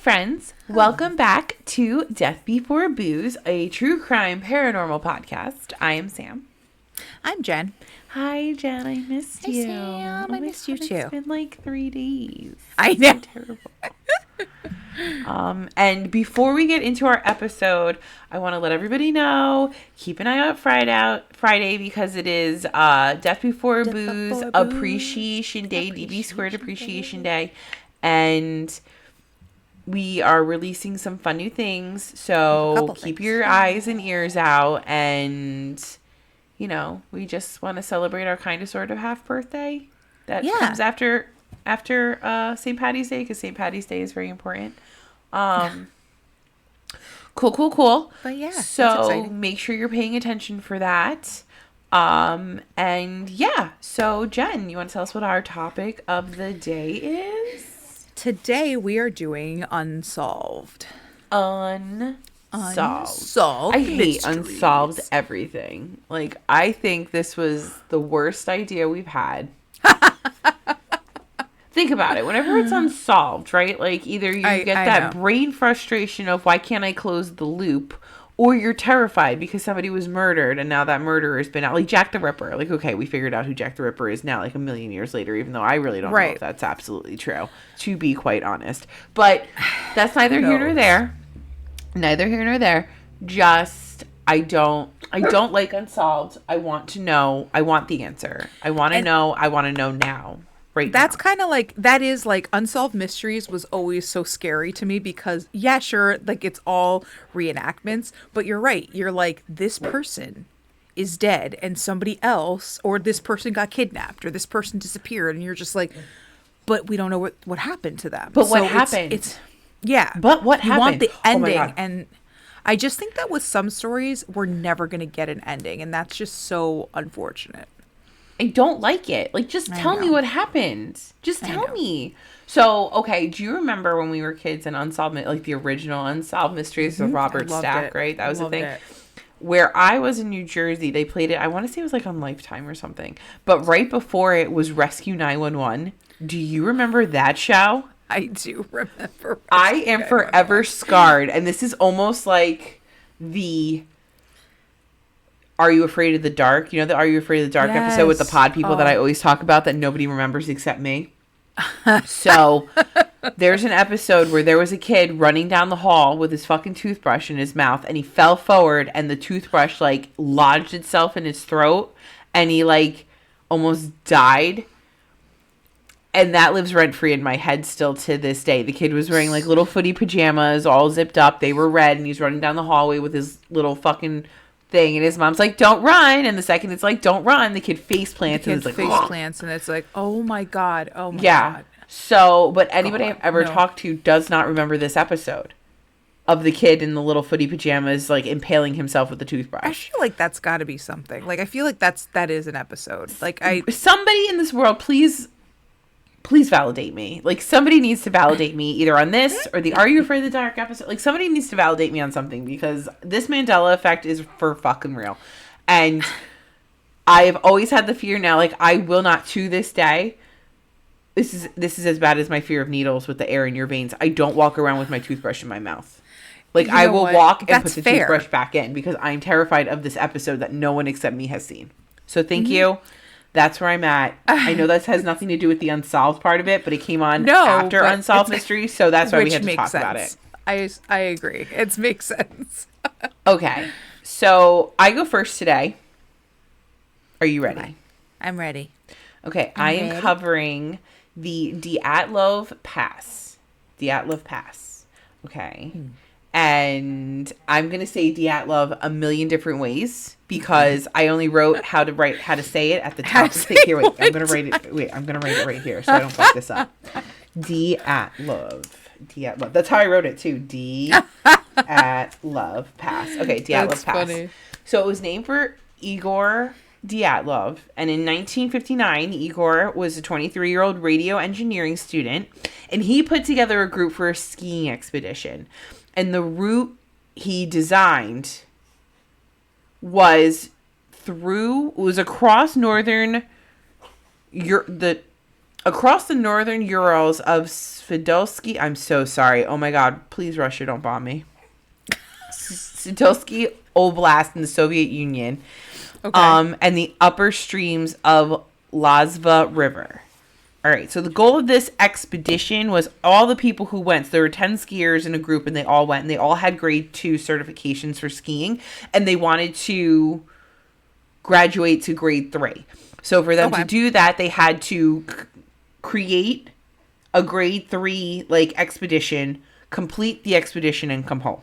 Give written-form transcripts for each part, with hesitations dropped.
friends. Welcome back to Death Before Booze, a true crime paranormal podcast. I am Sam. I'm Jen. Hi, Jen. I missed you. Sam. I missed you too. It's been like 3 days. I know. So terrible. And before we get into our episode, I want to let everybody know, keep an eye out Friday because it is Death Before Booze Appreciation Day, DB Squared Appreciation Day. And we are releasing some fun new things. So keep your eyes and ears out. And, you know, we just want to celebrate our kind of sort of half birthday that comes after St. Patty's Day, because St. Patty's Day is very important. Cool. But yeah, so make sure you're paying attention for that. And yeah, so Jen, you want to tell us what our topic of the day is? Today we are doing Unsolved. Unsolved. Unsolved. I hate mysteries. Unsolved everything. Like, I think this was the worst idea we've had. Think about it. Whenever it's unsolved, right? Like, either you get that brain frustration of why can't I close the loop, or you're terrified because somebody was murdered and now that murderer has been out. Like Jack the Ripper. Like, okay, we figured out who Jack the Ripper is now, like a million years later, even though I really don't know if that's absolutely true, to be quite honest. But that's neither here nor there. Neither here nor there. Just, I don't like Unsolved. I want to know. I want the answer. I want to know. I want to know now. That's kind of like, that is like Unsolved Mysteries was always so scary to me because, yeah, sure, like it's all reenactments, but you're right. You're like, this person is dead and somebody else, or this person got kidnapped or this person disappeared. And you're just like, but we don't know what happened to them. But what happened? But what happened? You want the ending. Oh, and I just think that with some stories, we're never going to get an ending. And that's just so unfortunate. I don't like it. Like, just tell me what happened. Just tell me. So, okay, do you remember when we were kids and Unsolved, like the original Unsolved Mysteries of Robert Stack, right? That was the thing. Where I was in New Jersey, they played it, I want to say it was like on Lifetime or something. But right before it was Rescue 911. Do you remember that show? I do remember. I am forever scarred. And this is almost like the... Are You Afraid of the Dark? You know the Are You Afraid of the Dark episode with the pod people that I always talk about that nobody remembers except me? So there's an episode where there was a kid running down the hall with his fucking toothbrush in his mouth, and he fell forward and the toothbrush like lodged itself in his throat and he like almost died. And that lives rent free in my head still to this day. The kid was wearing like little footy pajamas, all zipped up. They were red, and he's running down the hallway with his little fucking thing, and his mom's like, don't run, and the second it's like, don't run, the kid face plants, and it's like, face plants, and it's like, oh my god. So, but anybody I've ever talked to does not remember this episode of the kid in the little footy pajamas like impaling himself with the toothbrush. I feel like that's got to be something. Like, I feel like that is an episode. Like, somebody in this world, please validate me. Like, somebody needs to validate me either on this or the Are You Afraid of the Dark episode. Like, somebody needs to validate me on something, because this Mandela effect is for fucking real. And I've always had the fear now, like, I will not, to this day, this is as bad as my fear of needles with the air in your veins. I don't walk around with my toothbrush in my mouth. Like, I will walk and put the toothbrush back in because I'm terrified of this episode that no one except me has seen. So thank you. That's where I'm at. I know that has nothing to do with the Unsolved part of it, but it came on after Unsolved Mysteries, so that's why we had to talk about it. I agree. It makes sense. Okay. So I go first today. Are you ready? Okay. I'm ready. Okay. I am covering the Dyatlov Pass. Dyatlov Pass. Okay. And I'm going to say Dyatlov a million different ways because I only wrote how to say it at the top. Here, wait, I'm going to write it. Wait, I'm going to write it right here so I don't fuck this up. Dyatlov. That's how I wrote it too. Dyatlov Pass. Okay, Dyatlov Pass. Funny. So it was named for Igor Dyatlov, and in 1959, Igor was a 23-year-old radio engineering student, and he put together a group for a skiing expedition. And the route he designed was across northern across the northern Urals of Sverdlovsky. I'm so sorry. Oh my God. Please, Russia, don't bomb me. Sverdlovsky Oblast in the Soviet Union. Okay. And the upper streams of Lazva River. All right. So the goal of this expedition was all the people who went. So there were 10 skiers in a group, and they all went, and they all had grade 2 certifications for skiing, and they wanted to graduate to grade 3. So for them to do that, they had to create a grade 3 like expedition, complete the expedition, and come home.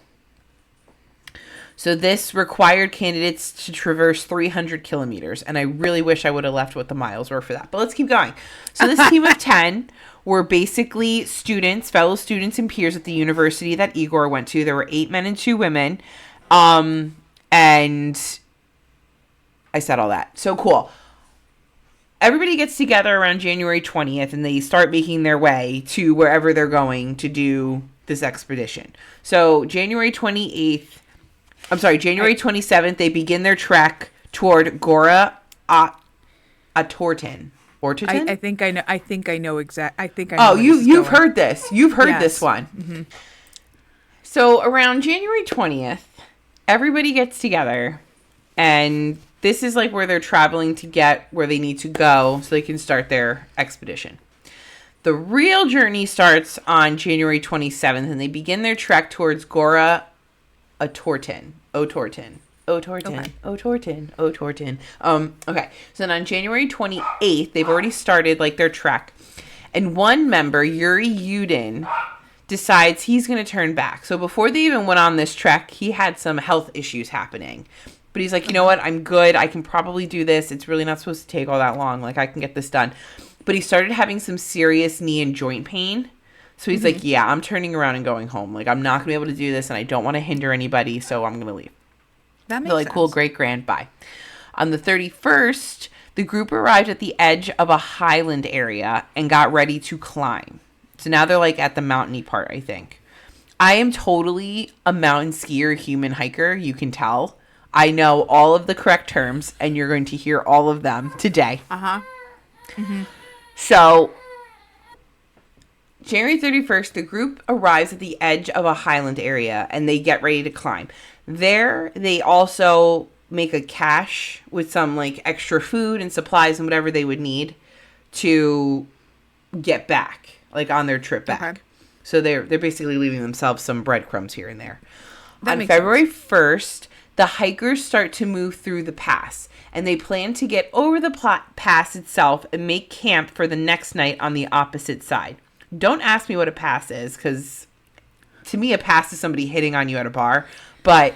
So this required candidates to traverse 300 kilometers, and I really wish I would have left what the miles were for that. But let's keep going. So this team of 10 were basically students, fellow students and peers at the university that Igor went to. There were 8 men and 2 women, and I said all that. So cool. Everybody gets together around January 20th, and they start making their way to wherever they're going to do this expedition. So January 27th, they begin their trek toward Gora Atortin. Ortiton? I think I know. I think I know exact. Oh, you've heard this. You've heard this one. Mm-hmm. So around January 20th, everybody gets together, and this is like where they're traveling to get where they need to go so they can start their expedition. The real journey starts on January 27th, and they begin their trek towards Gora Otortin. Okay. So then on January 28th, they've already started like their trek. And one member, Yuri Yudin, decides he's going to turn back. So before they even went on this trek, he had some health issues happening. But he's like, you know what? I'm good. I can probably do this. It's really not supposed to take all that long. Like, I can get this done. But he started having some serious knee and joint pain. So he's like, yeah, I'm turning around and going home. Like, I'm not going to be able to do this, and I don't want to hinder anybody, so I'm going to leave. That makes They're like, sense. cool, great, grand, bye. On the 31st, the group arrived at the edge of a highland area and got ready to climb. So now they're, like, at the mountainy part, I think. I am totally a mountain skier, human hiker, you can tell. I know all of the correct terms, and you're going to hear all of them today. Uh-huh. Mm-hmm. So January 31st, the group arrives at the edge of a highland area, and they get ready to climb. There, they also make a cache with some, like, extra food and supplies and whatever they would need to get back, like, on their trip back. Okay. So they're basically leaving themselves some breadcrumbs here and there. On February 1st, the hikers start to move through the pass, and they plan to get over the pass itself and make camp for the next night on the opposite side. Don't ask me what a pass is, because to me, a pass is somebody hitting on you at a bar, but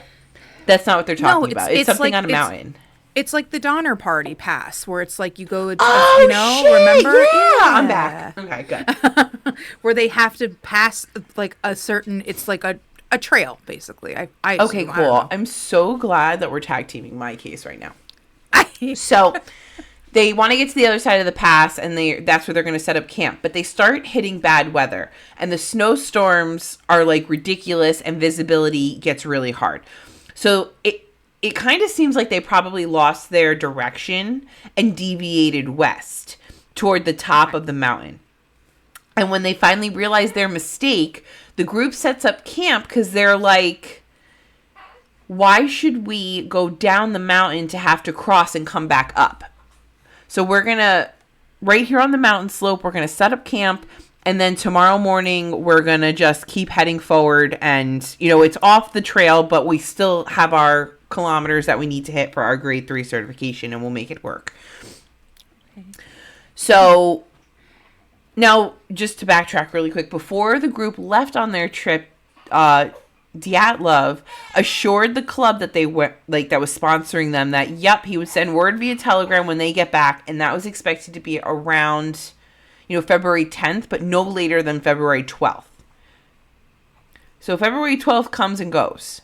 that's not what they're talking about. It's something like, on a mountain. It's like the Donner Party pass, where it's like you go, shit, remember? Yeah, I'm back. Okay, good. Where they have to pass, like, a certain, it's like a trail, basically. I okay, cool. I'm so glad that we're tag teaming my case right now. So they want to get to the other side of the pass, and that's where they're going to set up camp. But they start hitting bad weather, and the snowstorms are, like, ridiculous, and visibility gets really hard. So it kind of seems like they probably lost their direction and deviated west toward the top of the mountain. And when they finally realize their mistake, the group sets up camp because they're like, why should we go down the mountain to have to cross and come back up? So we're going to, right here on the mountain slope, we're going to set up camp. And then tomorrow morning, we're going to just keep heading forward. And, you know, it's off the trail, but we still have our kilometers that we need to hit for our grade 3 certification, and we'll make it work. Okay. So now, just to backtrack really quick, before the group left on their trip, Dyatlov assured the club that they were, like, that was sponsoring them that, yep, he would send word via telegram when they get back, and that was expected to be around, you know, February 10th, but no later than February 12th. So February 12th comes and goes.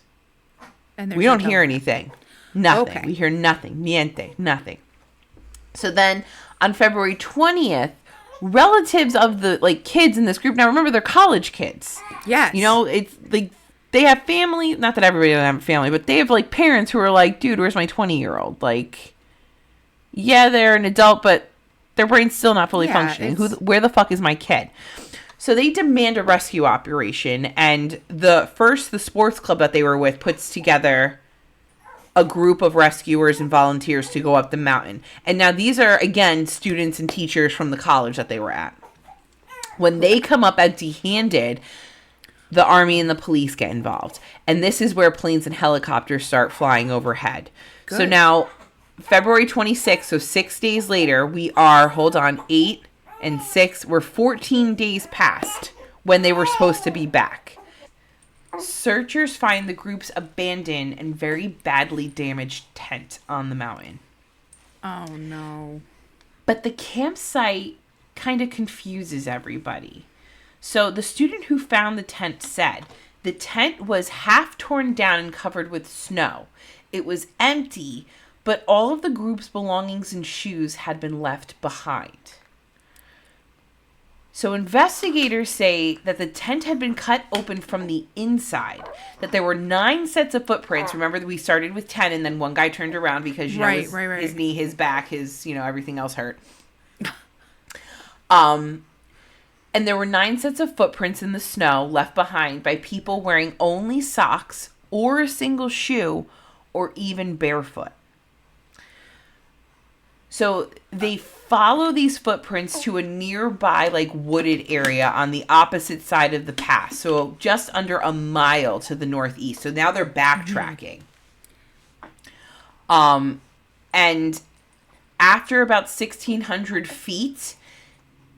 And we don't hear anything. Nothing. Okay. We hear nothing. Niente. Nothing. So then on February 20th, relatives of the, like, kids in this group, now remember, they're college kids. Yes. You know, it's like they have family, not that everybody doesn't have a family, but they have, like, parents who are like, dude, where's my 20-year-old? Like, yeah, they're an adult, but Their brain's still not fully functioning. Where the fuck is my kid? So they demand a rescue operation, and the sports club that they were with puts together a group of rescuers and volunteers to go up the mountain. And now these are, again, students and teachers from the college that they were at. When they come up empty-handed, the army and the police get involved. And this is where planes and helicopters start flying overhead. Good. So now, February 26th, so 6 days later, we are, 8 and 6, we're 14 days past when they were supposed to be back. Searchers find the group's abandoned and very badly damaged tent on the mountain. Oh, no. But the campsite kind of confuses everybody. So the student who found the tent said, the tent was half torn down and covered with snow. It was empty, but all of the group's belongings and shoes had been left behind. So investigators say that the tent had been cut open from the inside, that there were 9 sets of footprints. Remember that we started with 10 and then one guy turned around because, his knee, his back, his, everything else hurt. And there were 9 sets of footprints in the snow left behind by people wearing only socks or a single shoe or even barefoot. So they follow these footprints to a nearby, wooded area on the opposite side of the pass. So just under a mile to the northeast. So now they're backtracking. And after about 1,600 feet,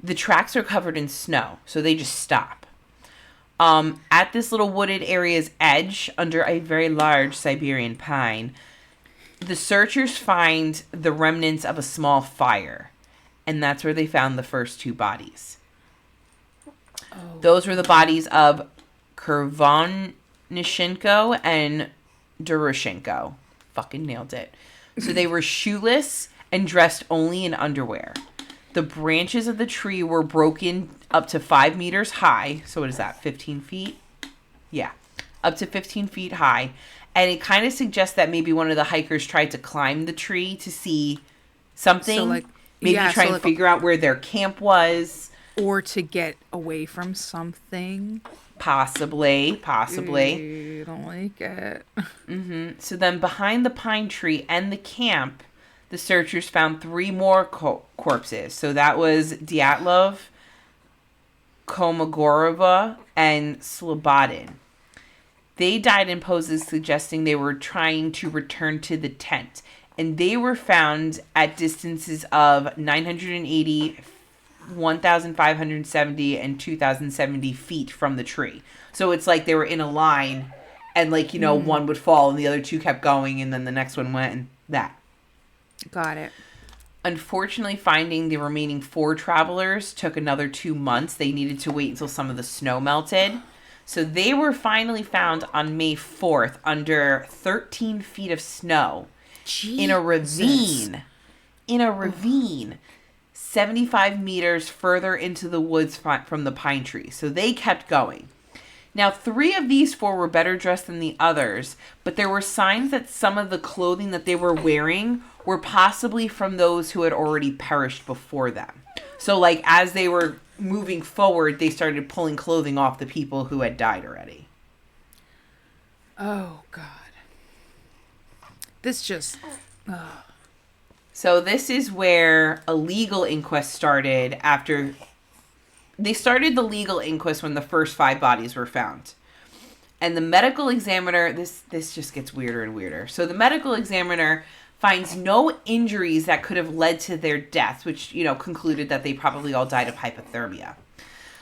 the tracks are covered in snow. So they just stop. At this little wooded area's edge, under a very large Siberian pine, the searchers find the remnants of a small fire, and that's where they found the first 2 bodies. Oh. Those were the bodies of Kurvanishenko and Doroshenko. Fucking nailed it. So they were shoeless and dressed only in underwear. The branches of the tree were broken up to 5 meters high. So what is that, 15 feet? Yeah, up to 15 feet high. And it kind of suggests that maybe one of the hikers tried to climb the tree to see something. So try and figure out where their camp was. Or to get away from something. Possibly. I don't like it. Mm-hmm. So then behind the pine tree and the camp, the searchers found 3 more corpses. So that was Dyatlov, Komogorova, and Slobodin. They died in poses suggesting they were trying to return to the tent. And they were found at distances of 980, 1,570, and 2,070 feet from the tree. So it's like they were in a line and one would fall and the other 2 kept going and then the next one went and that. Got it. Unfortunately, finding the remaining 4 travelers took another 2 months. They needed to wait until some of the snow melted. So they were finally found on May 4th under 13 feet of snow. Jesus. In a ravine. 75 meters further into the woods from the pine tree. So they kept going. Now, 3 of these 4 were better dressed than the others, but there were signs that some of the clothing that they were wearing were possibly from those who had already perished before them. So, as they were moving forward, they started pulling clothing off the people who had died already. Oh, God. This just... So this is where a legal inquest started after... They started the legal inquest when the first 5 bodies were found. And the medical examiner... This just gets weirder and weirder. So the medical examiner finds no injuries that could have led to their death, which, concluded that they probably all died of hypothermia.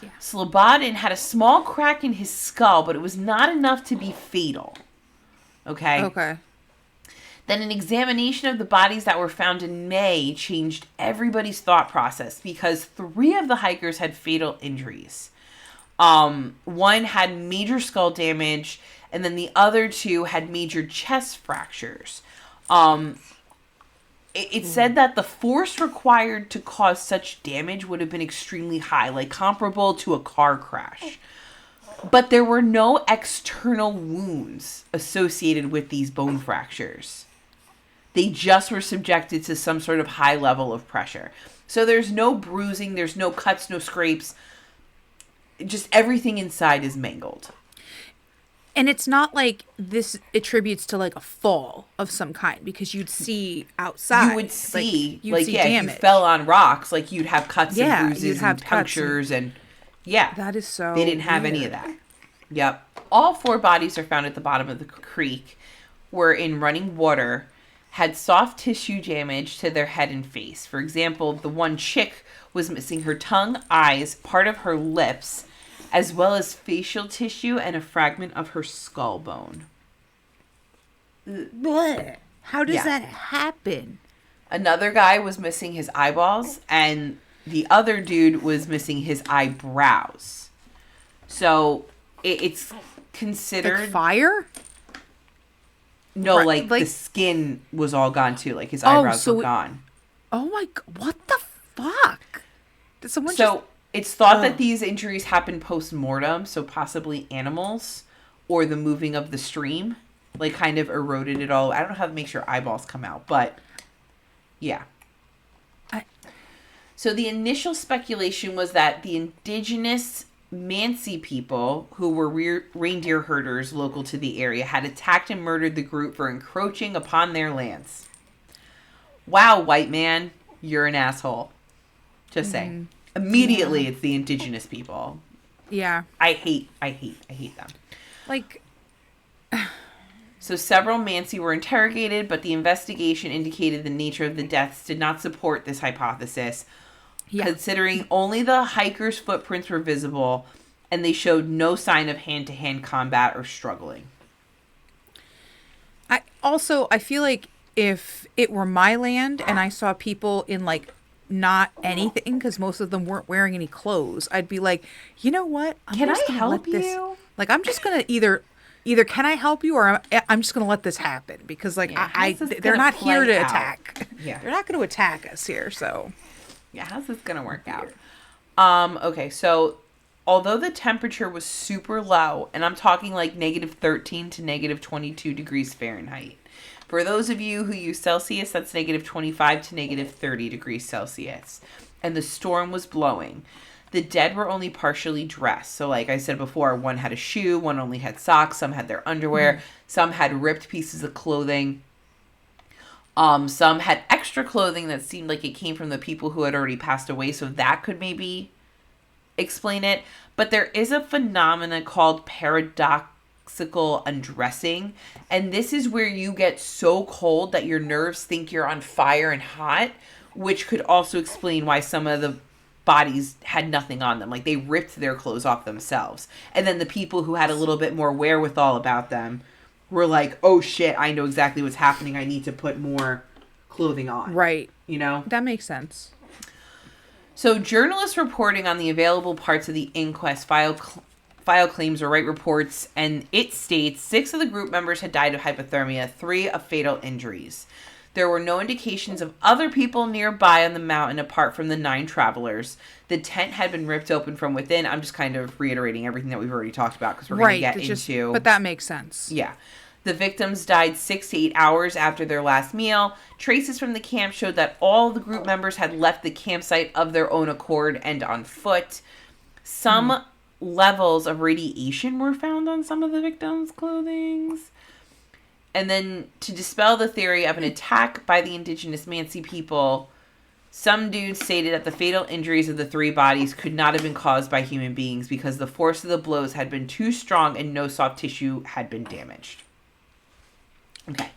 Yeah. Slobodin had a small crack in his skull, but it was not enough to be fatal. Okay. Then an examination of the bodies that were found in May changed everybody's thought process because 3 of the hikers had fatal injuries. One had major skull damage, and then the other 2 had major chest fractures. It said that the force required to cause such damage would have been extremely high, comparable to a car crash. But there were no external wounds associated with these bone fractures. They just were subjected to some sort of high level of pressure. So there's no bruising, there's no cuts, no scrapes. Just everything inside is mangled. And it's not like this attributes to like a fall of some kind, because you'd see outside. You would see, if you fell on rocks, like you'd have cuts and bruises you'd have and punctures and That is so they didn't have any of that. Yep. All 4 bodies are found at the bottom of the creek, were in running water, had soft tissue damage to their head and face. For example, the one chick was missing her tongue, eyes, part of her lips, as well as facial tissue and a fragment of her skull bone. What? How does that happen? Another guy was missing his eyeballs, and the other dude was missing his eyebrows. So it's considered... Like fire? No, like the skin was all gone too. Like his eyebrows were gone. Oh my God. What the fuck? Did someone It's thought that these injuries happened post-mortem, so possibly animals or the moving of the stream, like kind of eroded it all. I don't know how to make sure eyeballs come out, but yeah. So the initial speculation was that the indigenous Mansi people, who were reindeer herders local to the area, had attacked and murdered the group for encroaching upon their lands. Wow, white man, you're an asshole. Just saying. Immediately, it's the indigenous people. Yeah. I hate them. Like... So several Mansi were interrogated, but the investigation indicated the nature of the deaths did not support this hypothesis, considering only the hikers' footprints were visible, and they showed no sign of hand-to-hand combat or struggling. I feel like if it were my land and I saw people in, like, not anything, because most of them weren't wearing any clothes, I'd be like, you know what? Can I help you? Like, I'm just going to either can I help you, or I'm just going to let this happen, because, like, they're not here to attack. Yeah. They're not going to attack us here, so. Yeah, how's this going to work out? Okay, so although the temperature was super low, and I'm talking like -13 to -22 degrees Fahrenheit. For those of you who use Celsius, that's -25 to -30 degrees Celsius. And the storm was blowing. The dead were only partially dressed. So like I said before, one had a shoe, one only had socks, some had their underwear, some had ripped pieces of clothing. Some had extra clothing that seemed like it came from the people who had already passed away, so that could maybe explain it. But there is a phenomenon called paradoxical undressing, and this is where you get so cold that your nerves think you're on fire and hot, which could also explain why some of the bodies had nothing on them. Like, they ripped their clothes off themselves. And then the people who had a little bit more wherewithal about them were like, oh shit, I know exactly what's happening. I need to put more clothing on. Right. You know? That makes sense. So journalists reporting on the available parts of the inquest file claims or write reports, and it states 6 of the group members had died of hypothermia, 3 of fatal injuries. There were no indications of other people nearby on the mountain apart from the 9 travelers. The tent had been ripped open from within. I'm just kind of reiterating everything that we've already talked about because we're going to get into... But that makes sense. Yeah. The victims died 6 to 8 hours after their last meal. Traces from the camp showed that all the group members had left the campsite of their own accord and on foot. Some levels of radiation were found on some of the victims' clothing. And then to dispel the theory of an attack by the indigenous Mansi people, some dudes stated that the fatal injuries of the 3 bodies could not have been caused by human beings because the force of the blows had been too strong and no soft tissue had been damaged. Okay.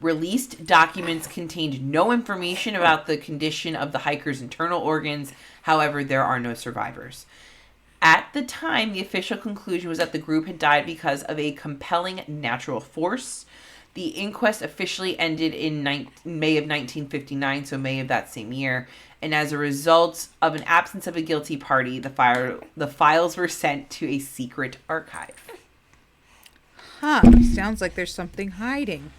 Released documents contained no information about the condition of the hikers' internal organs. However, there are no survivors. At the time, the official conclusion was that the group had died because of a compelling natural force. The inquest officially ended in May of 1959, so May of that same year. And as a result of an absence of a guilty party, the files were sent to a secret archive. Huh. Sounds like there's something hiding.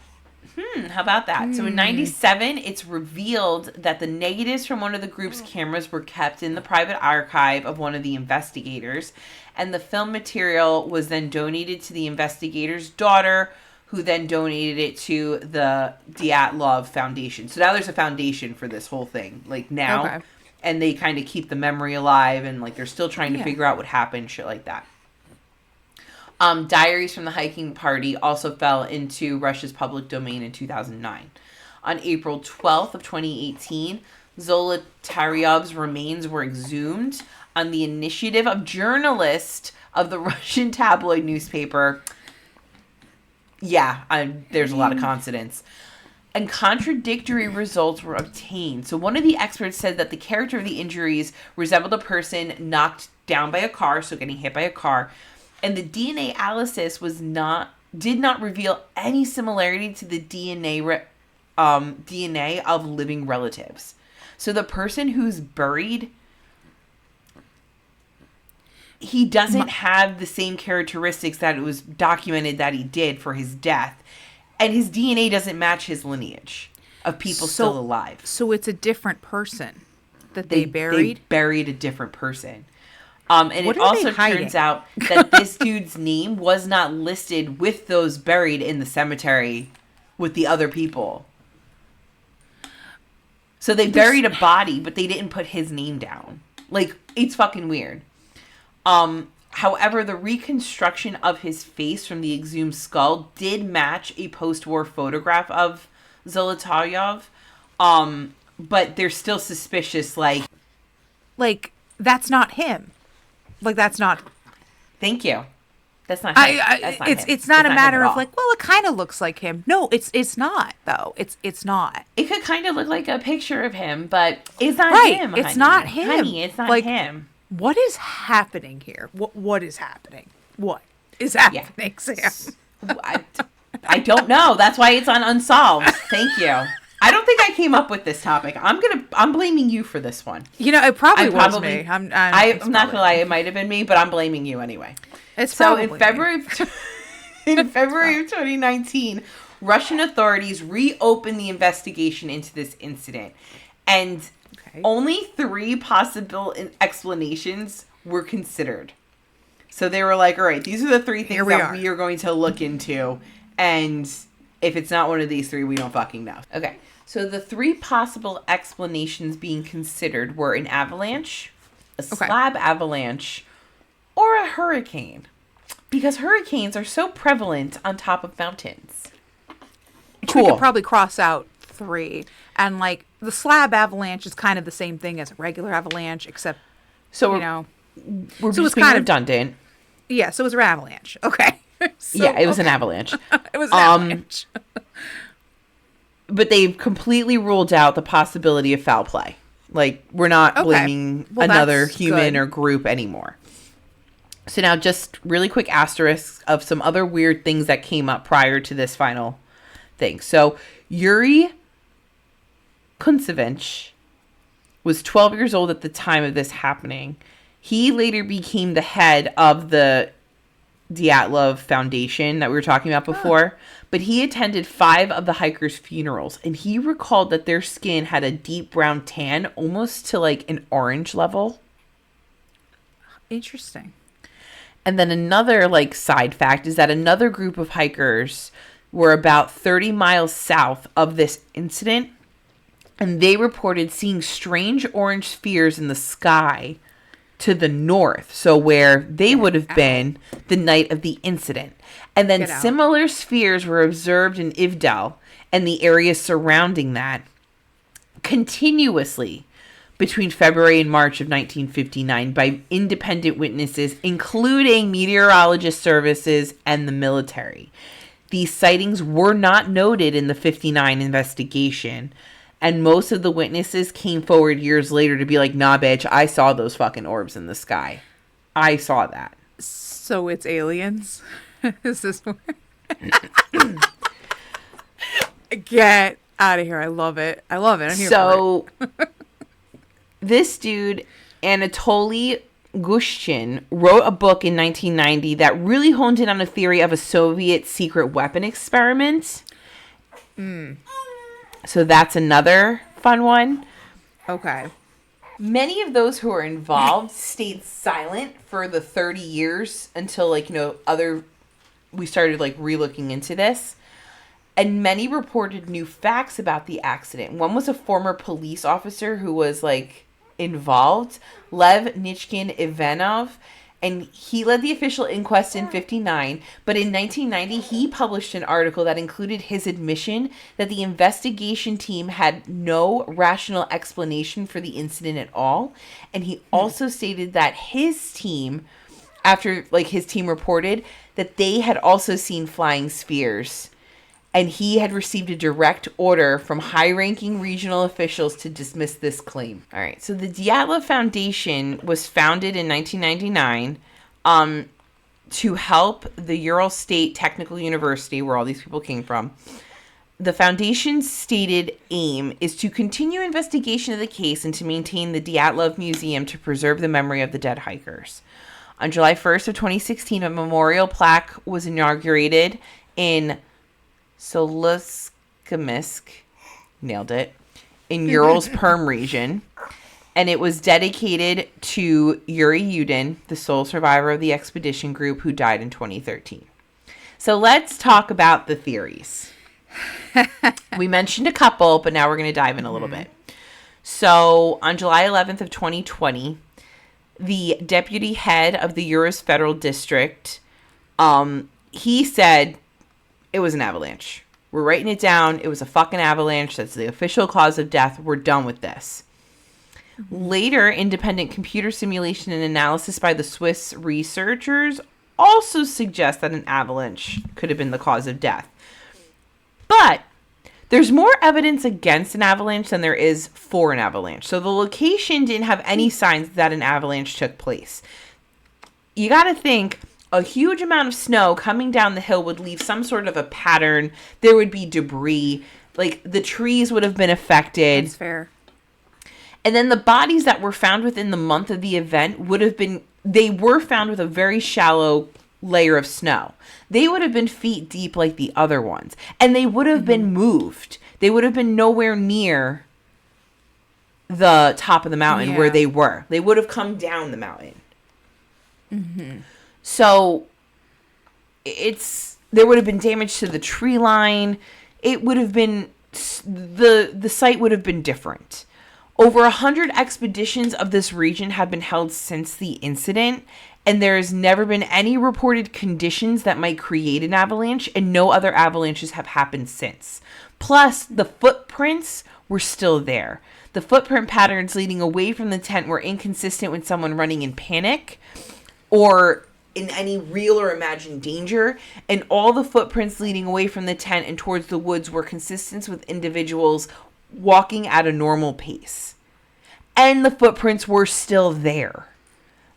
How about that? So in 97, it's revealed that the negatives from one of the group's cameras were kept in the private archive of one of the investigators. And the film material was then donated to the investigator's daughter, who then donated it to the Dyatlov Foundation. So now there's a foundation for this whole thing. Like now, and they kind of keep the memory alive, and like they're still trying to figure out what happened, shit like that. Diaries from the hiking party also fell into Russia's public domain in 2009. On April 12th of 2018, Zolotaryov's remains were exhumed on the initiative of journalists of the Russian tabloid newspaper. Yeah, there's a lot of consonants. And contradictory results were obtained. So one of the experts said that the character of the injuries resembled a person knocked down by a car, so getting hit by a car. And the DNA analysis did not reveal any similarity to the DNA of living relatives. So the person who's buried, he doesn't have the same characteristics that it was documented that he did for his death. And his DNA doesn't match his lineage of people still alive. So it's a different person that they buried? They buried a different person. And it also turns out that this dude's name was not listed with those buried in the cemetery with the other people. So they buried a body, but they didn't put his name down. Like, it's fucking weird. However, the reconstruction of his face from the exhumed skull did match a post-war photograph of Zolotaryov. But they're still suspicious, like, that's not him. Like, that's not. Thank you. That's not him. It's not a matter of like, well, it kind of looks like him. No, it's not though. It's not. It could kind of look like a picture of him, but it's not him. It's not him. Honey, it's not him. What is happening here? What is happening? What is happening, Sam? I don't know. That's why it's on Unsolved. Thank you. I don't think I came up with this topic. I'm blaming you for this one. You know, it probably was me. I'm not gonna lie, it might have been me, but I'm blaming you anyway. It's probably in February of 2019, Russian authorities reopened the investigation into this incident, and only 3 possible explanations were considered. So they were like, "All right, these are the 3 things that we are going to look into, and if it's not one of these 3, we don't fucking know." Okay. So the 3 possible explanations being considered were an avalanche, a slab avalanche, or a hurricane. Because hurricanes are so prevalent on top of mountains. Cool. We could probably cross out 3. And like the slab avalanche is kind of the same thing as a regular avalanche, except, we're just being redundant. Yeah, so it was an avalanche. Okay. It was an avalanche. It was an avalanche. But they've completely ruled out the possibility of foul play. Like, we're not blaming another human or group anymore. So now just really quick asterisks of some other weird things that came up prior to this final thing. So Yuri Kuntsevich was 12 years old at the time of this happening. He later became the head of the Dyatlov Foundation that we were talking about before, but he attended 5 of the hikers' funerals, and he recalled that their skin had a deep brown tan, almost to like an orange level. Interesting. And then another like side fact is that another group of hikers were about 30 miles south of this incident, and they reported seeing strange orange spheres in the sky to the north, so where they would have been the night of the incident. And then similar spheres were observed in Ivdel and the areas surrounding that continuously between February and March of 1959 by independent witnesses, including meteorologist services and the military. These sightings were not noted in the 59 investigation, and most of the witnesses came forward years later to be like, nah, bitch, I saw those fucking orbs in the sky. I saw that. So it's aliens? Is this where? Get out of here. I love it. I'm here for it. This dude, Anatoly Gushchin, wrote a book in 1990 that really honed in on a theory of a Soviet secret weapon experiment. So that's another fun one. Okay. Many of those who were involved stayed silent for the 30 years until, we started, re-looking into this. And many reported new facts about the accident. One was a former police officer who was, involved, Lev Nichkin Ivanov, and he led the official inquest in 1959, but in 1990, he published an article that included his admission that the investigation team had no rational explanation for the incident at all, and he also stated that his team, after, like, his team reported that they had also seen flying spheres, and he had received a direct order from high-ranking regional officials to dismiss this claim. All right, so the Dyatlov Foundation was founded in 1999 to help the Ural State Technical University, where all these people came from. The foundation's stated aim is to continue investigation of the case and to maintain the Dyatlov Museum to preserve the memory of the dead hikers. On July 1st of 2016, a memorial plaque was inaugurated in Soloskamisk, nailed it, in Urals Perm region, and it was dedicated to Yuri Yudin, the sole survivor of the expedition group who died in 2013. So let's talk about the theories. We mentioned a couple, but now we're going to dive in a little bit. So on July 11th of 2020, the deputy head of the Urals Federal District, he said, it was an avalanche. We're writing it down. It was a fucking avalanche. That's the official cause of death. We're done with this. Later, independent computer simulation and analysis by the Swiss researchers also suggest that an avalanche could have been the cause of death. But there's more evidence against an avalanche than there is for an avalanche. So the location didn't have any signs that an avalanche took place. You got to think, a huge amount of snow coming down the hill would leave some sort of a pattern. There would be debris. Like, the trees would have been affected. That's fair. And then the bodies that were found within the month of the event they were found with a very shallow layer of snow. They would have been feet deep like the other ones. And they would have been moved. They would have been nowhere near the top of the mountain where they were. They would have come down the mountain. So there would have been damage to the tree line. It would have been, the site would have been different. Over 100 expeditions of this region have been held since the incident, and there has never been any reported conditions that might create an avalanche, and no other avalanches have happened since. Plus, the footprints were still there. The footprint patterns leading away from the tent were inconsistent with someone running in panic or in any real or imagined danger, and all the footprints leading away from the tent and towards the woods were consistent with individuals walking at a normal pace. And the footprints were still there.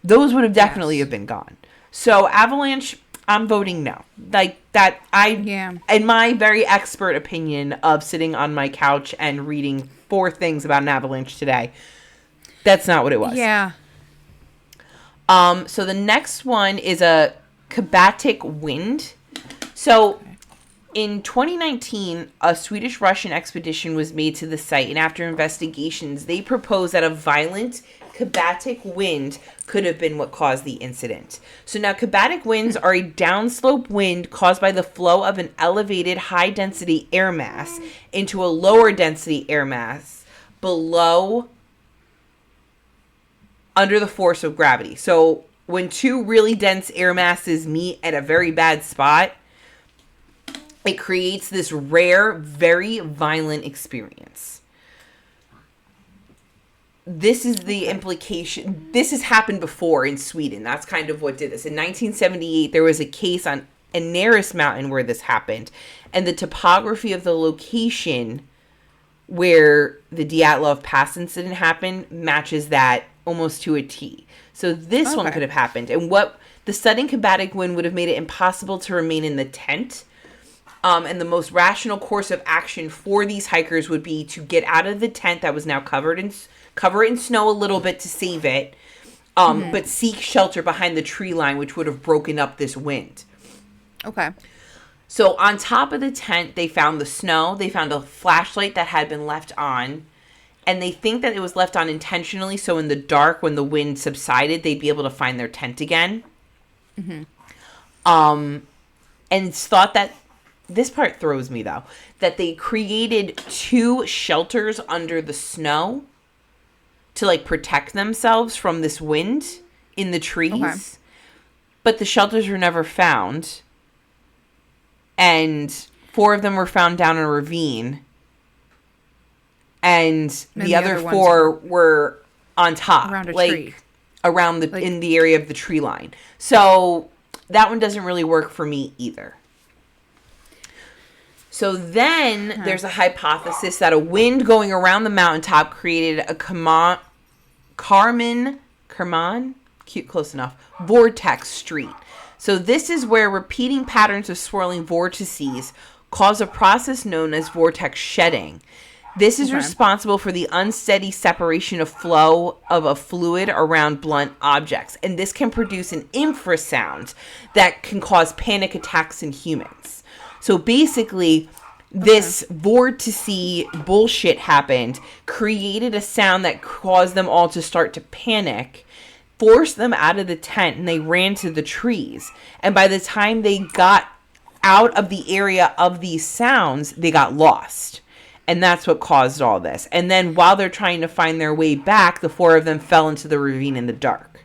Those would have definitely have been gone. So avalanche, I'm voting no. Like that, in my very expert opinion of sitting on my couch and reading 4 things about an avalanche today, that's not what it was. Yeah. So the next one is a Kabatic wind. So in 2019, a Swedish-Russian expedition was made to the site, and after investigations, they proposed that a violent Kabatic wind could have been what caused the incident. So now Kabatic winds are a downslope wind caused by the flow of an elevated high-density air mass into a lower-density air mass below under the force of gravity. So when 2 really dense air masses meet at a very bad spot, it creates this rare, very violent experience. This is the implication. This has happened before in Sweden. That's kind of what did this. In 1978, there was a case on Anaris Mountain where this happened. And the topography of the location where the Dyatlov Pass incident happened matches that almost to a T. So this one could have happened. And what the sudden Kabatic wind would have made it impossible to remain in the tent. And the most rational course of action for these hikers would be to get out of the tent that was now cover it in snow a little bit to save it, but seek shelter behind the tree line, which would have broken up this wind. Okay. So on top of the tent, they found the snow. They found a flashlight that had been left on, and they think that it was left on intentionally, so in the dark, when the wind subsided, they'd be able to find their tent again. And it's thought that, this part throws me though, that they created 2 shelters under the snow to like protect themselves from this wind in the trees. Okay. But the shelters were never found. And 4 of them were found down in a ravine. And the other 4 were on top. Around a like, tree. Around the, in the area of the tree line. So that one doesn't really work for me either. So then there's a hypothesis that a wind going around the mountaintop created a Kármán, cute, close enough, vortex street. So this is where repeating patterns of swirling vortices cause a process known as vortex shedding. This is responsible for the unsteady separation of flow of a fluid around blunt objects. And this can produce an infrasound that can cause panic attacks in humans. So basically, this vortice bullshit happened, created a sound that caused them all to start to panic, forced them out of the tent, and they ran to the trees. And by the time they got out of the area of these sounds, they got lost. And that's what caused all this. And then while they're trying to find their way back, the 4 of them fell into the ravine in the dark.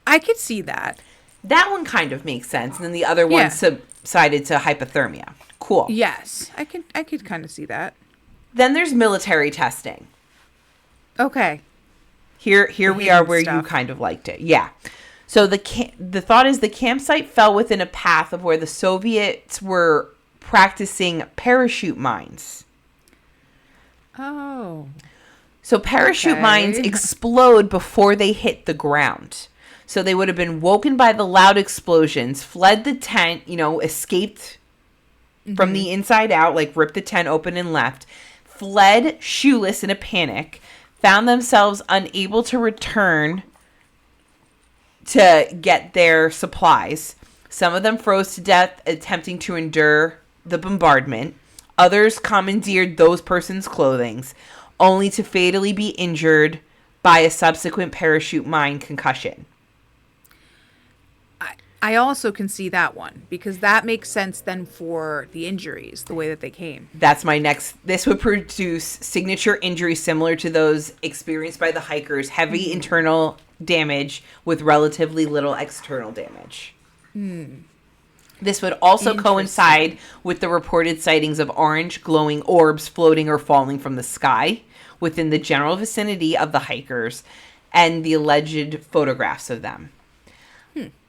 I could see that. That one kind of makes sense. And then the other one subsided to hypothermia. Cool. Yes, I could kind of see that. Then there's military testing. Okay. Here we are where you kind of liked it. Yeah. So the thought is the campsite fell within a path of where the Soviets were practicing parachute mines. Oh. So parachute mines explode before they hit the ground. So they would have been woken by the loud explosions, fled the tent, escaped from the inside out, like ripped the tent open and left, fled shoeless in a panic, found themselves unable to return to get their supplies. Some of them froze to death attempting to endure the bombardment. Others commandeered those persons' clothing, only to fatally be injured by a subsequent parachute mine concussion. I also can see that one, because that makes sense then for the injuries, the way that they came. That's my next. This would produce signature injuries similar to those experienced by the hikers, heavy internal damage with relatively little external damage. This would also coincide with the reported sightings of orange glowing orbs floating or falling from the sky within the general vicinity of the hikers and the alleged photographs of them.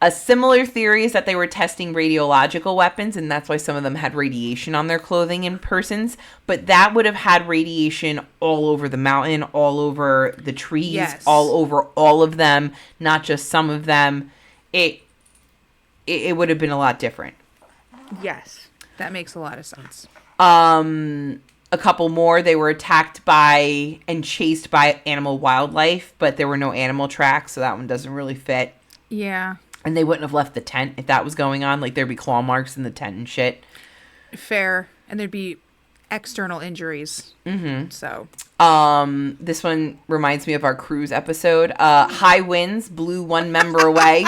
A similar theory is that they were testing radiological weapons, and that's why some of them had radiation on their clothing and persons. But that would have had radiation all over the mountain, all over the trees, all over all of them, not just some of them. It would have been a lot different. Yes, that makes a lot of sense. A couple more, they were attacked by and chased by animal wildlife, but there were no animal tracks, so that one doesn't really fit. Yeah. And they wouldn't have left the tent if that was going on. Like, there'd be claw marks in the tent and shit. Fair. And there'd be external injuries. So. This one reminds me of our cruise episode. High winds blew one member away.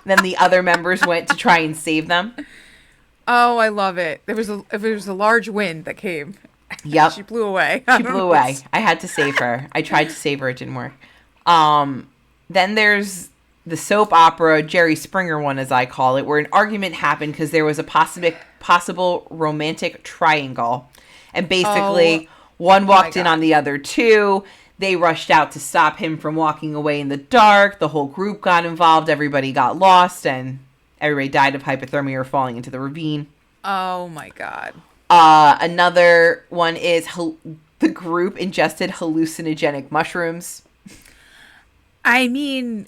Then the other members went to try and save them. Oh, I love it. There was a large wind that came. Yep. She blew away. She blew away. I had to save her. I tried to save her. It didn't work. Then there's the soap opera Jerry Springer one, as I call it, where an argument happened because there was a possible romantic triangle. And basically, one walked in on the other 2. They rushed out to stop him from walking away in the dark. The whole group got involved. Everybody got lost, and everybody died of hypothermia or falling into the ravine. Oh, my God. Another one is the group ingested hallucinogenic mushrooms. I mean...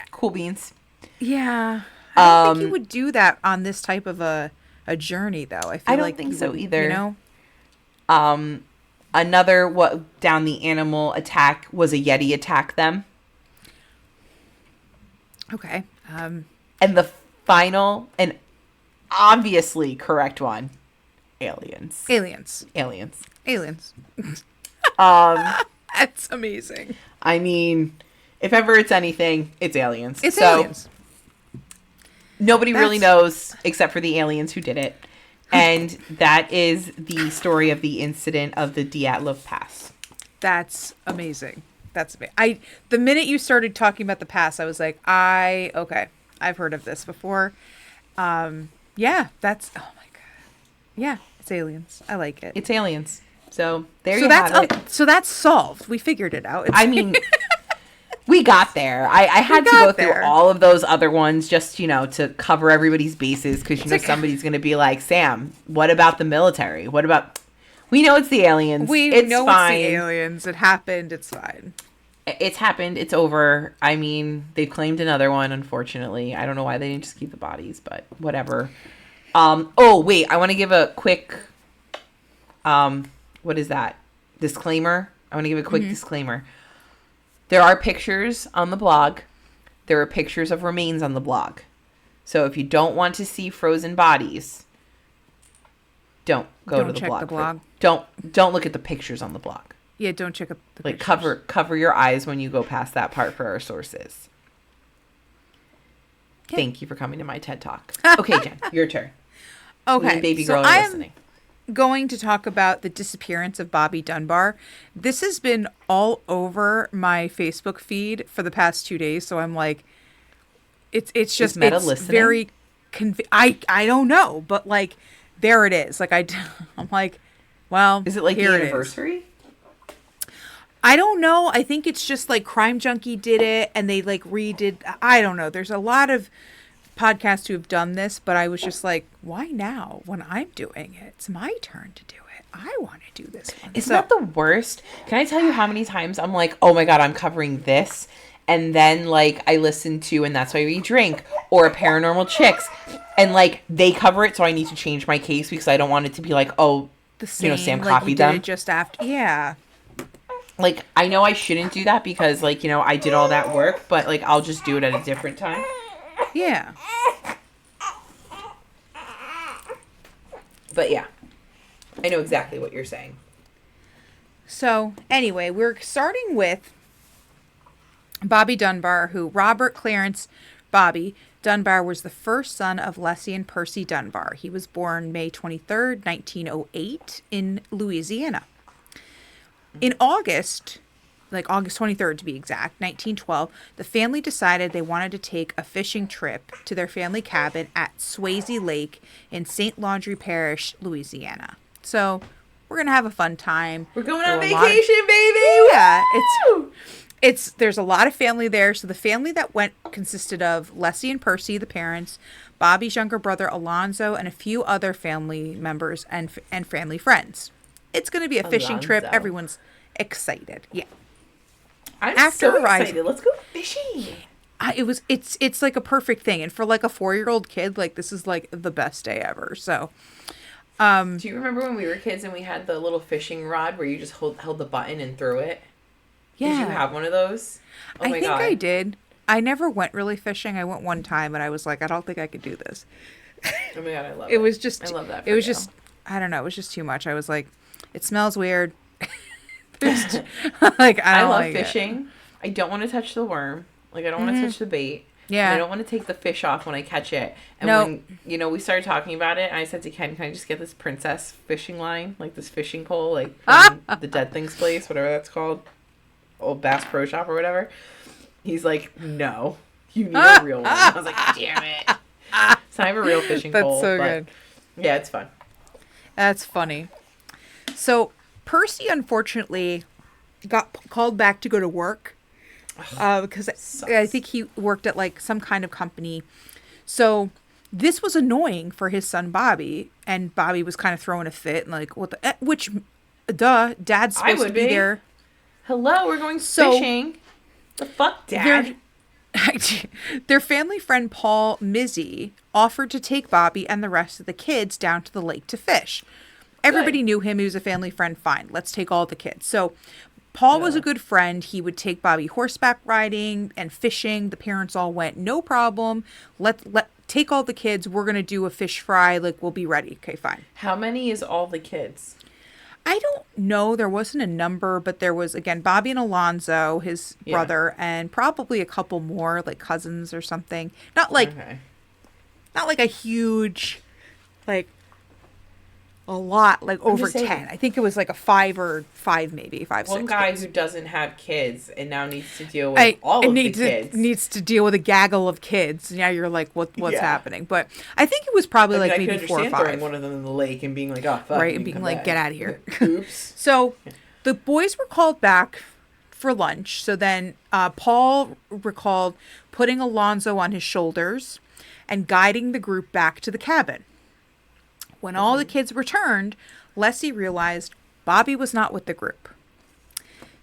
Cool beans. Yeah. I don't think you would do that on this type of a journey, though. I don't think so either. You know? Another down the animal attack was a Yeti attack them. Okay. And the final and obviously correct one, aliens. That's amazing. I mean, if ever it's anything, it's aliens. It's aliens. Nobody really knows except for the aliens who did it. And that is the story of the incident of the Dyatlov Pass. That's amazing. That's amazing. The minute you started talking about the past, I was like, okay, I've heard of this before. Yeah, that's, oh my God. Yeah, it's aliens. I like it. It's aliens. So there you have it. So that's solved. We figured it out. I mean, we got there. I had to go through all of those other ones just, to cover everybody's bases because, somebody's going to be like, Sam, what about the military? What about... We know it's the aliens. It's the aliens. It happened. It's fine. It's happened. It's over. I mean, they've claimed another one, unfortunately. I don't know why they didn't just keep the bodies, but whatever. Oh, wait. I want to give a quick... what is that? Disclaimer? I want to give a quick disclaimer. There are pictures on the blog. There are pictures of remains on the blog. So if you don't want to see frozen bodies, don't go to the blog. Don't look at the pictures on the blog. Yeah, don't check up the pictures. Cover your eyes when you go past that part for our sources. Yeah. Thank you for coming to my TED Talk. Okay, Jen, your turn. Okay, baby girl are listening. Going to talk about the disappearance of Bobby Dunbar. This has been all over my Facebook feed for the past 2 days, so I'm like, it's just it's very I don't know, but like there it is. Like I'm like, well, is it like the anniversary? I don't know. I think it's just like Crime Junkie did it and they like redid. I don't know. There's a lot of podcasts who have done this, but I was just like, why now when I'm doing it? It's my turn to do it. I want to do this one. Isn't that the worst? Can I tell you how many times I'm like, oh my God, I'm covering this. And then like I listen to And That's Why We Drink or Paranormal Chicks and like they cover it. So I need to change my case because I don't want it to be like, oh, the same, Sam copied them. Just after. Yeah. Like, I know I shouldn't do that because like, I did all that work, but like, I'll just do it at a different time. Yeah. But yeah, I know exactly what you're saying. So anyway, we're starting with Bobby Dunbar, who Robert Clarence Bobby Dunbar was the first son of Leslie and Percy Dunbar. He was born May 23rd, 1908 in Louisiana. In August, like August 23rd to be exact, 1912, the family decided they wanted to take a fishing trip to their family cabin at Swayze Lake in St. Laundry Parish, Louisiana. So we're going to have a fun time. We're going on vacation, baby! Yeah, there's a lot of family there. So the family that went consisted of Leslie and Percy, the parents, Bobby's younger brother Alonzo, and a few other family members and family friends. It's going to be a fishing trip. Everyone's excited. Yeah. I'm so excited. Let's go fishing. It's like a perfect thing. And for like a 4-year-old kid, like this is like the best day ever. So, do you remember when we were kids and we had the little fishing rod where you just held the button and threw it? Yeah. Did you have one of those? Oh my God. I think I did. I never went really fishing. I went one time and I was like, I don't think I could do this. Oh my God, I love it. It was just, I love that. It was just, I don't know. It was just too much. I was like, it smells weird. Like I love fishing. I don't want to touch the worm. Like I don't want to touch the bait. Yeah. And I don't want to take the fish off when I catch it. And when we started talking about it, I said to Ken, "Can I just get this princess fishing line, like this fishing pole, like from the Dead Things place, whatever that's called, old Bass Pro Shop or whatever?" He's like, "No, you need a real one." I was like, "Damn it!" So I have a real fishing pole. That's so good. Yeah, it's fun. That's funny. So Percy, unfortunately, got called back to go to work because I think he worked at like some kind of company. So this was annoying for his son Bobby, and Bobby was kind of throwing a fit and like, "What the?" Which, Dad's supposed to be there. Hello, we're going fishing. The fuck, Dad? Their family friend Paul Mizzy offered to take Bobby and the rest of the kids down to the lake to fish. Everybody knew him. He was a family friend. Fine. Let's take all the kids. So Paul was a good friend. He would take Bobby horseback riding and fishing. The parents all went, no problem. Let take all the kids. We're going to do a fish fry. Like, we'll be ready. Okay, fine. How many is all the kids? I don't know. There wasn't a number, but there was, again, Bobby and Alonzo, his brother, and probably a couple more, like cousins or something. Not like a huge, like, a lot, like over just saying. 10. I think it was like a 5 or 5, maybe 5, One 6 guy kids. who doesn't have kids and now needs to deal with all of the kids. Needs to deal with a gaggle of kids. Now you're like, what's Yeah. happening? But I think it was probably like I maybe could 4 or understand 5. throwing one of them in the lake and being like, oh, fuck. Right, and being like, get out of here. Oops. So the boys were called back for lunch. So then Paul recalled putting Alonzo on his shoulders and guiding the group back to the cabin. When all the kids returned, Leslie realized Bobby was not with the group.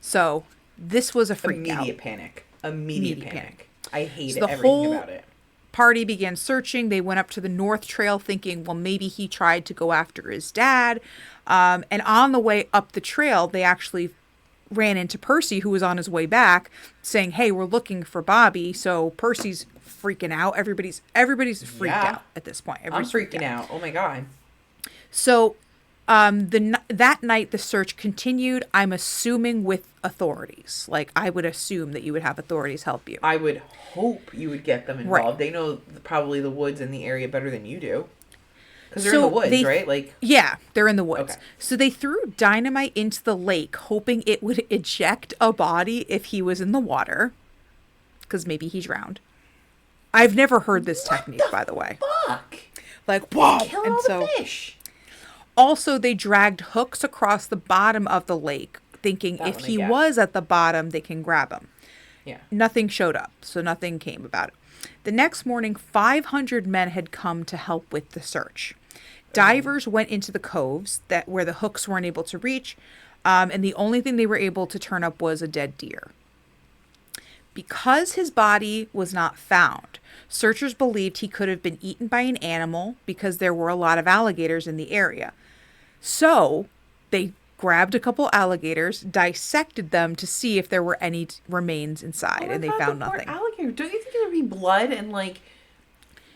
So this was a freak out. Immediate panic. I hate So everything about it. Party began searching. They went up to the North Trail thinking, well, maybe he tried to go after his dad. And on the way up the trail, they actually ran into Percy, who was on his way back, saying, hey, we're looking for Bobby. So Percy's freaking out. Everybody's freaked out at this point. I'm freaking out. Oh, my God. So that night, the search continued, I'm assuming with authorities. Like, I would assume that you would have authorities help you. I would hope you would get them involved. Right. They know probably the woods in the area better than you do. Because they're in the woods, right? Like, yeah, they're in the woods. Okay. So they threw dynamite into the lake, hoping it would eject a body if he was in the water. Because maybe he drowned. I've never heard this technique, by the way. Fuck? Like, wow. Killing all the fish. Also, they dragged hooks across the bottom of the lake, thinking if he was at the bottom, they can grab him. Yeah. Nothing showed up, so nothing came about it. The next morning, 500 men had come to help with the search. Divers went into the coves where the hooks weren't able to reach, and the only thing they were able to turn up was a dead deer. Because his body was not found, searchers believed he could have been eaten by an animal because there were a lot of alligators in the area. So they grabbed a couple alligators, dissected them to see if there were any remains inside, and they found nothing. Alligator. Don't you think there would be blood and like,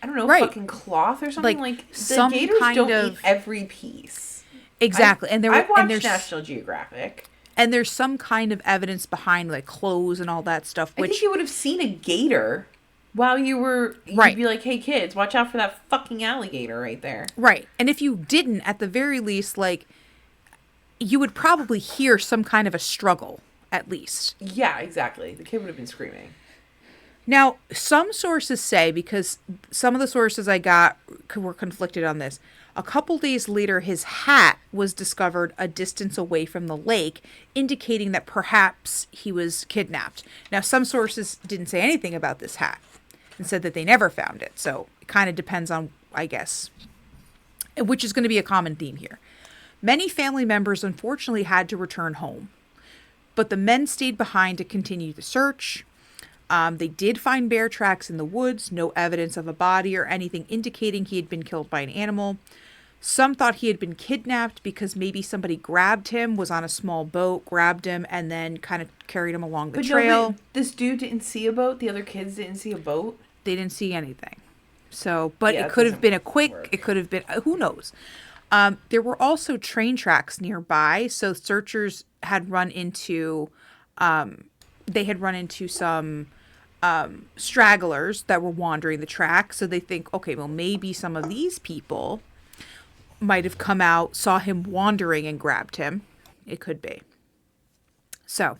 I don't know, fucking cloth or something? Like the gators don't eat every piece. Exactly. I've watched National Geographic. And there's some kind of evidence behind like clothes and all that stuff. I think you would have seen a gator while you'd be like, hey kids, watch out for that fucking alligator right there. Right. And if you didn't, at the very least, like, you would probably hear some kind of a struggle, at least. Yeah, exactly. The kid would have been screaming. Now, some sources say, because some of the sources I got were conflicted on this, a couple days later, his hat was discovered a distance away from the lake, indicating that perhaps he was kidnapped. Now, some sources didn't say anything about this hat and said that they never found it. So it kind of depends on, I guess, which is going to be a common theme here. Many family members, unfortunately, had to return home, but the men stayed behind to continue the search. They did find bear tracks in the woods, no evidence of a body or anything indicating he had been killed by an animal. Some thought he had been kidnapped because maybe somebody grabbed him, was on a small boat, grabbed him, and then kind of carried him along the trail. No, this dude didn't see a boat? The other kids didn't see a boat? They didn't see anything. So, but it could have been it could have been, who knows? There were also train tracks nearby, so searchers had run into, some stragglers that were wandering the track. So they think, okay, well, maybe some of these people might have come out, saw him wandering and grabbed him. It could be. So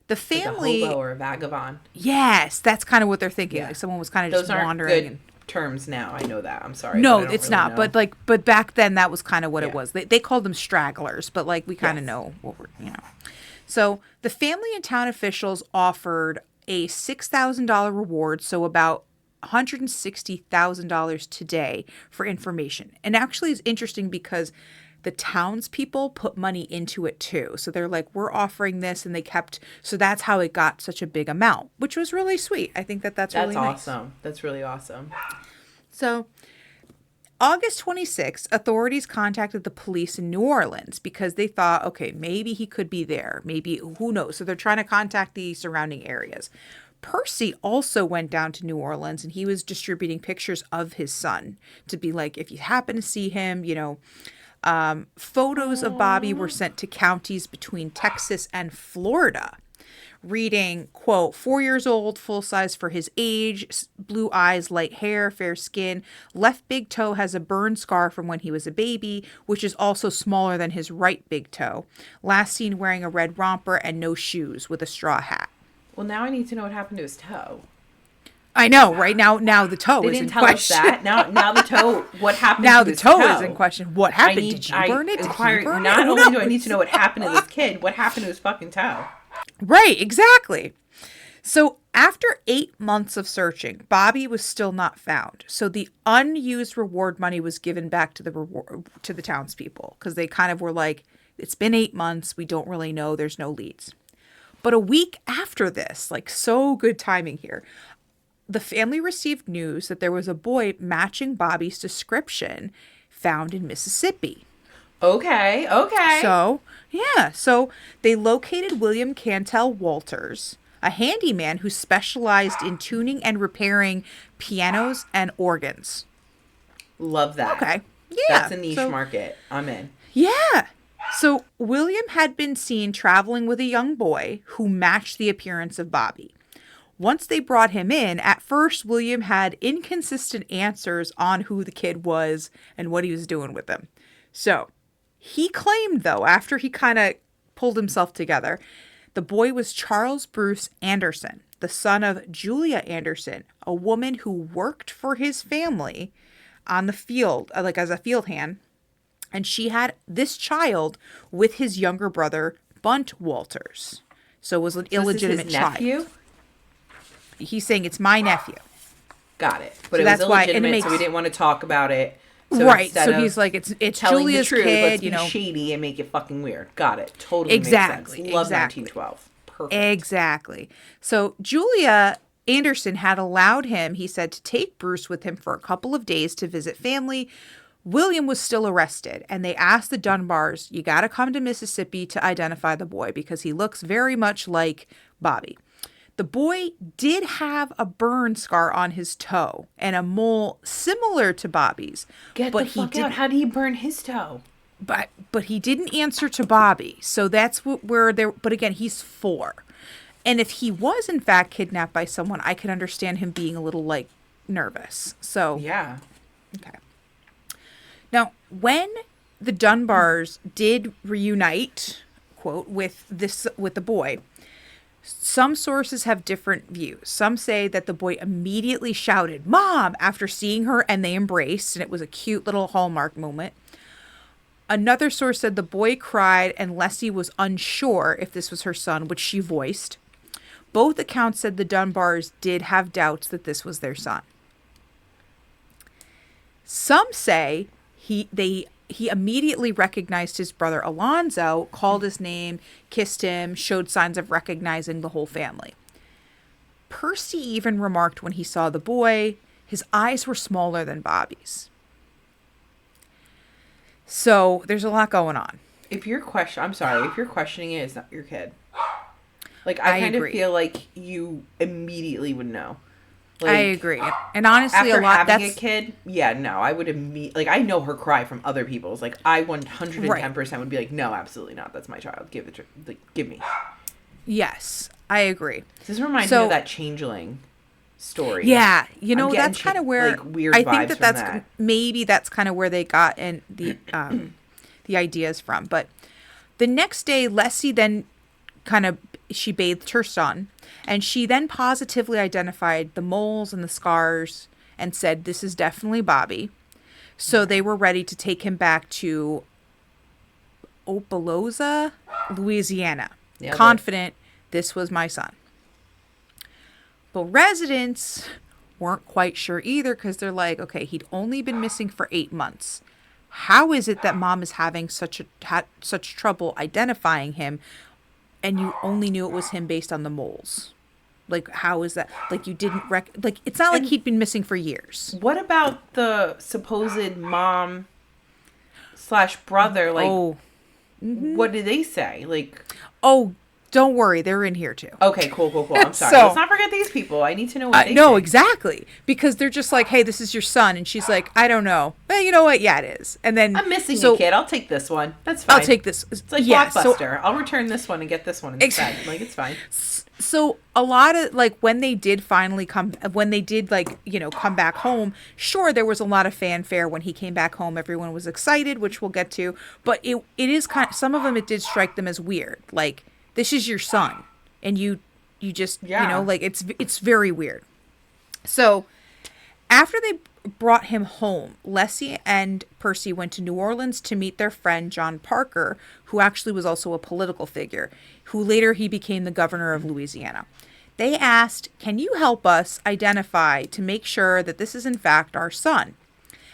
the family, like a hobo or a vagabond. Yes, that's kind of what they're thinking. Yeah. Like someone was kind of just wandering. Those aren't good terms now. I know that. I'm sorry. No, it's really not. Know. But back then that was kind of what it was. They called them stragglers, but like we kind of know what we're. So the family and town officials offered a $6,000 reward, so about $160,000 today for information. And actually it's interesting because the townspeople put money into it too. So they're like, we're offering this, and so that's how it got such a big amount, which was really sweet. I think that's really nice. Awesome. That's really awesome. So August 26th, authorities contacted the police in New Orleans because they thought, okay, maybe he could be there. Maybe, who knows? So they're trying to contact the surrounding areas. Percy also went down to New Orleans, and he was distributing pictures of his son to be like, if you happen to see him, photos of Bobby were sent to counties between Texas and Florida. reading, quote, 4 years old, full size for his age, blue eyes, light hair, fair skin. Left big toe has a burn scar from when he was a baby, which is also smaller than his right big toe. Last seen wearing a red romper and no shoes with a straw hat. Well, now I need to know what happened to his toe. I know, right? Now the toe They is in didn't tell question. us that. Now the toe, what happened Now to the his toe is in question. What happened? Did you burn it? Did he burn Not it? only do I need to know what happened to this kid, what happened to his fucking toe? Right, exactly. So after 8 months of searching, Bobby was still not found. So the unused reward money was given back to the townspeople because they kind of were like, it's been 8 months. We don't really know. There's no leads. But a week after this, like so good timing here, the family received news that there was a boy matching Bobby's description found in Mississippi. Okay. So they located William Cantel Walters, a handyman who specialized in tuning and repairing pianos and organs. Love that. Okay. Yeah. That's a niche market. I'm in. Yeah. So William had been seen traveling with a young boy who matched the appearance of Bobby. Once they brought him in, at first William had inconsistent answers on who the kid was and what he was doing with him. So he claimed, though, after he kind of pulled himself together, the boy was Charles Bruce Anderson, the son of Julia Anderson, a woman who worked for his family on the field, like as a field hand. And she had this child with his younger brother, Bunt Walters. So it was an illegitimate child. Nephew? He's saying it's my nephew. Got it. But so it was illegitimate, so we didn't want to talk about it. So right. So he's like, it's Julia's the truth, kid, let's be shady and make it fucking weird. Got it. Totally makes sense. Love 1912. Perfect. Exactly. So Julia Anderson had allowed him, he said, to take Bruce with him for a couple of days to visit family. William was still arrested, and they asked the Dunbars, you got to come to Mississippi to identify the boy because he looks very much like Bobby. The boy did have a burn scar on his toe and a mole similar to Bobby's. Get the fuck out. How did he burn his toe? But he didn't answer to Bobby. So that's where there. But again, he's 4. And if he was in fact kidnapped by someone, I could understand him being a little like nervous. So yeah. Okay. Now, when the Dunbars did reunite, quote, with the boy, some sources have different views. Some say that the boy immediately shouted, "Mom!" after seeing her, and they embraced, and it was a cute little Hallmark moment. Another source said the boy cried and Leslie was unsure if this was her son, which she voiced. Both accounts said the Dunbars did have doubts that this was their son. Some say he immediately recognized his brother Alonzo, called his name, kissed him, showed signs of recognizing the whole family. Percy even remarked when he saw the boy, his eyes were smaller than Bobby's. So there's a lot going on. If you're questioning it, it's not your kid. Like, I kind of feel like you immediately would know. Like, I agree. And honestly, after having a kid, yeah, no, I would immediately, like, I know her cry from other people's. Like, I 110% would be like, no, absolutely not. That's my child. Give me. Yes, I agree. This reminds me of that Changeling story. Yeah, that's kind of where like, weird I vibes think from that. Maybe that's kind of where they got in the ideas from. But the next day, Leslie then she bathed her son, and she then positively identified the moles and the scars and said, this is definitely Bobby. So they were ready to take him back to Opelousas, Louisiana, confident this was my son. But residents weren't quite sure either because they're like, okay, he'd only been missing for 8 months. How is it that mom is having such trouble identifying him, and you only knew it was him based on the moles? Like, how is that? Like, you didn't it's not like he'd been missing for years. What about the supposed mom / brother? Like, what did they say? Like, Don't worry, they're in here too. Okay, cool. I'm sorry. So, Let's not forget these people. I need to know what they no, think. exactly. Because they're just like, hey, this is your son. And she's like, I don't know. Well, you know what? Yeah, it is. And then... I'm missing you, kid. I'll take this one. That's fine. I'll take this. It's like Blockbuster. I'll return this one and get this one instead. Like, it's fine. So a lot of, like, when they did finally come back home, sure, there was a lot of fanfare when he came back home. Everyone was excited, which we'll get to. But it is kind of, some of them, it did strike them as weird. Like, this is your son. And you just, like, it's very weird. So after they brought him home, Leslie and Percy went to New Orleans to meet their friend John Parker, who actually was also a political figure, who later he became the governor of Louisiana. They asked, can you help us identify to make sure that this is in fact our son?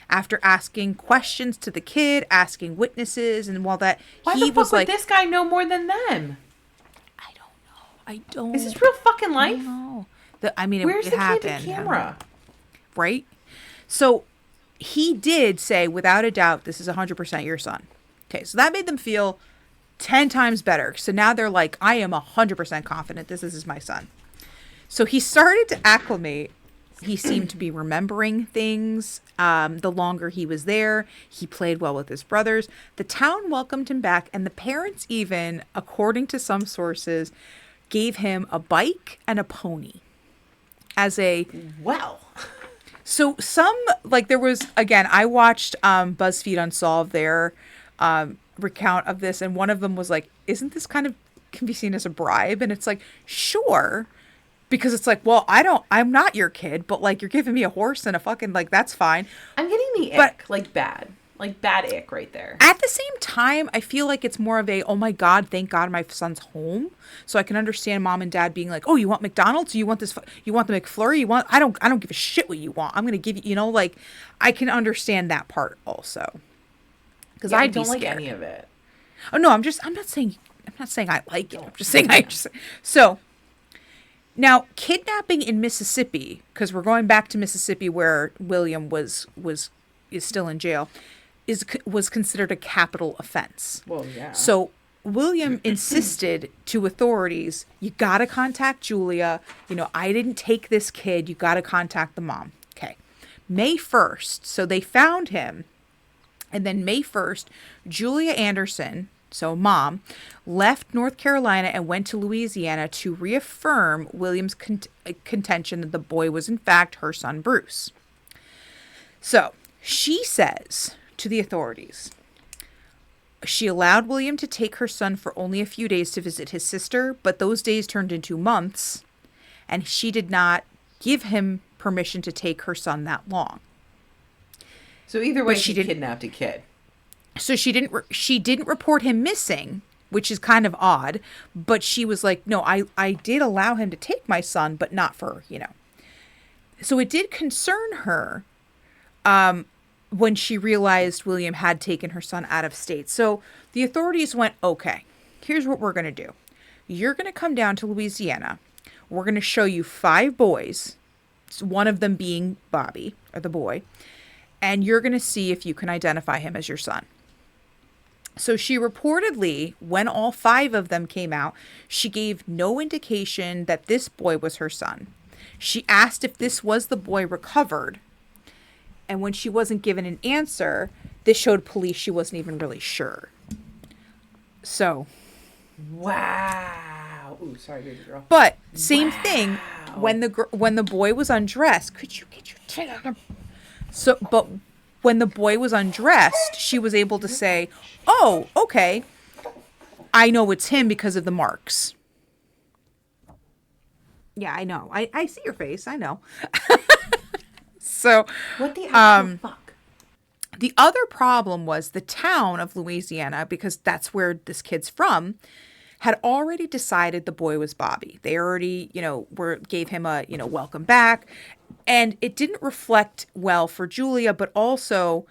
After asking questions to the kid, asking witnesses, and while that Why he the fuck was like, would this guy know more than them? I don't. Is this real fucking life? No. Where's it the happened. candid camera? Right? So he did say, without a doubt, this is 100% your son. Okay, so that made them feel 10 times better. So now they're like, I am 100% confident this is my son. So he started to acclimate. He seemed to be remembering things. The longer he was there, he played well with his brothers. The town welcomed him back, and the parents even, according to some sources, gave him a bike and a pony as a... Well... So some, like, there was, again, I watched BuzzFeed Unsolved, their recount of this, and one of them was like, isn't this kind of, can be seen as a bribe? And it's like, sure, because it's like, well, I'm not your kid, but, like, you're giving me a horse and a fucking, like, that's fine. I'm getting the ick, like, bad ick right there. At the same time, I feel like it's more of a, oh my God, thank God my son's home. So I can understand mom and dad being like, oh, you want McDonald's? You want this? You want the McFlurry? I don't give a shit what you want. I'm going to give you, like, I can understand that part also. Because I don't like any of it. Oh no, I'm not saying I like it. I'm just saying So now kidnapping in Mississippi, because we're going back to Mississippi where William is still in jail, was considered a capital offense. Well, yeah. So William insisted to authorities, you got to contact Julia. I didn't take this kid. You got to contact the mom. Okay. May 1st. So they found him. And then May 1st, Julia Anderson, so mom, left North Carolina and went to Louisiana to reaffirm William's contention that the boy was in fact her son, Bruce. So she says to the authorities, she allowed William to take her son for only a few days to visit his sister, but those days turned into months, and she did not give him permission to take her son that long. So either way, she kidnapped a kid. So she didn't report him missing, which is kind of odd, but she was like, no, I did allow him to take my son, but not for, So it did concern her when she realized William had taken her son out of state. So the authorities went, okay, here's what we're going to do. You're going to come down to Louisiana. We're going to show you 5 boys, one of them being Bobby, or the boy, and you're going to see if you can identify him as your son. So she reportedly, when all 5 of them came out, she gave no indication that this boy was her son. She asked if this was the boy recovered. And when she wasn't given an answer, this showed police she wasn't even really sure. So. Wow. Ooh, sorry, baby girl. But same thing when the boy was undressed. Could you get your chin out of... So, but when the boy was undressed, she was able to say, oh, okay, I know it's him because of the marks. Yeah, I know. I see your face. I know. So, what the actual fuck? The other problem was the town of Louisiana, because that's where this kid's from, had already decided the boy was Bobby. They already, gave him a, welcome back. And it didn't reflect well for Julia, but also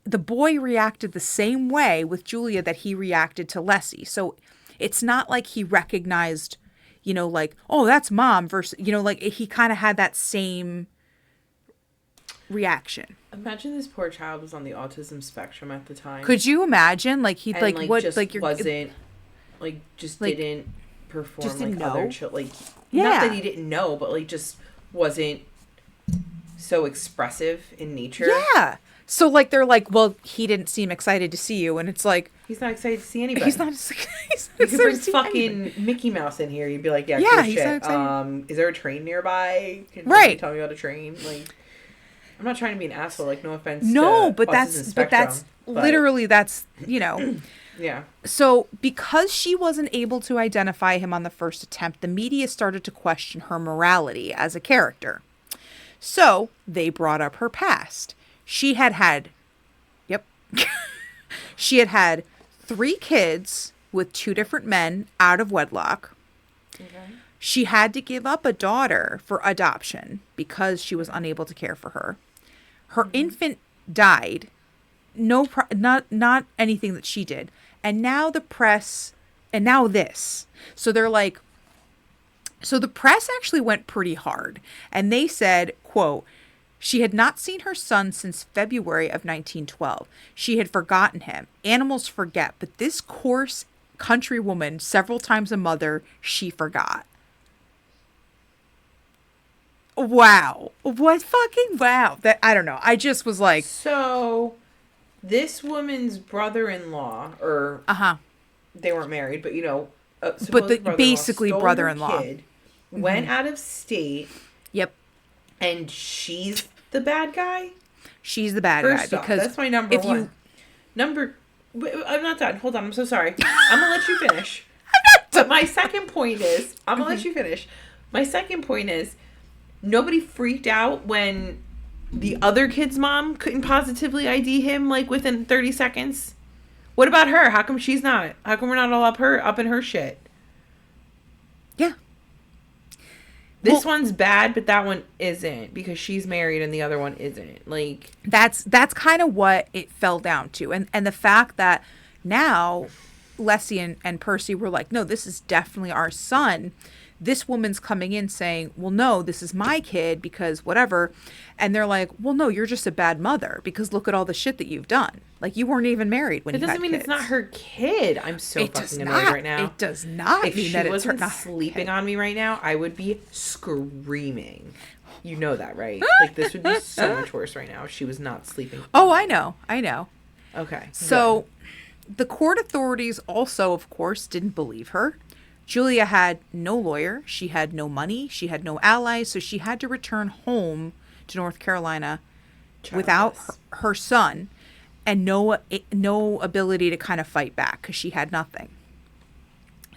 the boy reacted the same way with Julia that he reacted to Leslie. So it's not like he recognized, like, oh, that's mom versus, like he kind of had that same reaction. Imagine this poor child was on the autism spectrum at the time. Could you imagine? Like he and, what just like your wasn't Like, just Like, didn't perform just didn't like other know? like, Yeah. not that he didn't know, but like just wasn't so expressive in nature. Yeah. So like they're like, well, he didn't seem excited to see you, and it's like He's not excited to see anybody. he's not. He's not You excited could to bring see fucking anybody. Mickey Mouse in here. You'd be like, yeah, Yeah, cool he's shit. not excited. Is there a train nearby? Can Right. you tell me about a train? Like, I'm not trying to be an asshole. Like, no offense. No, to but Autism that's Spectrum, literally that's you know. Yeah. So because she wasn't able to identify him on the first attempt, the media started to question her morality as a character. So they brought up her past. Yep, she had had 3 kids with 2 different men out of wedlock. Okay. She had to give up a daughter for adoption because she was unable to care for her. Her infant died. Not anything that she did. And now the press, and now this. So they're like, so the press actually went pretty hard. And they said, quote, she had not seen her son since February of 1912. She had forgotten him. Animals forget, but this coarse countrywoman, several times a mother, she forgot. Wow. What fucking wow. That I don't know. I just was like, So, this woman's brother-in-law, or they weren't married, but but supposed the brother-in-law basically stole her brother-in-law. kid, went out of state, Yep. and she's the bad guy. She's the bad First guy off, because that's my number one. I'm not done. Hold on. I'm so sorry. I'm gonna let you finish. But my second point is, I'm gonna let you finish. My second point is, nobody freaked out when the other kid's mom couldn't positively ID him like within 30 seconds. What about her? How come she's not? How come we're not all up in her shit? Yeah. This one's bad, but that one isn't because she's married and the other one isn't. Like, that's kind of what it fell down to. And the fact that now Leslie and Percy were like, no, this is definitely our son. This woman's coming in saying, well, no, this is my kid because whatever. And they're like, well, no, you're just a bad mother because look at all the shit that you've done. Like, you weren't even married when it you had doesn't mean kids. it's not her kid. I'm so fucking annoyed right now. It does not if mean she that it's wasn't her. sleeping on me right now, I would be screaming. You know that, right? Like, this would be so much worse right now if she was not sleeping. Oh, I know. Okay. So the court authorities also, of course, didn't believe her. Julia had no lawyer. She had no money. She had no allies. So she had to return home to North Carolina without her son and no ability to kind of fight back because she had nothing.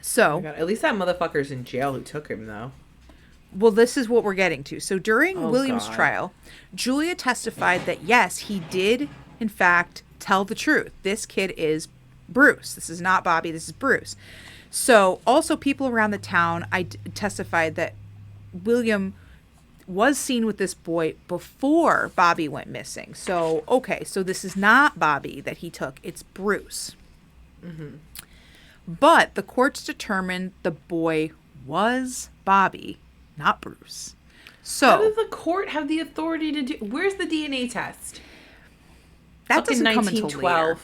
So, Oh my God. At least that motherfucker's in jail who took him, though. well, this is what we're getting to. So during William's God. trial, Julia testified that yes, he did, in fact, tell the truth. This kid is Bruce. This is not Bobby. This is Bruce. So also people around the town testified that William was seen with this boy before Bobby went missing. So, okay, so this is not Bobby that he took. It's Bruce. Mm-hmm. But the courts determined the boy was Bobby, not Bruce. So, how does the court have the authority to do... Where's the DNA test? that doesn't come until later.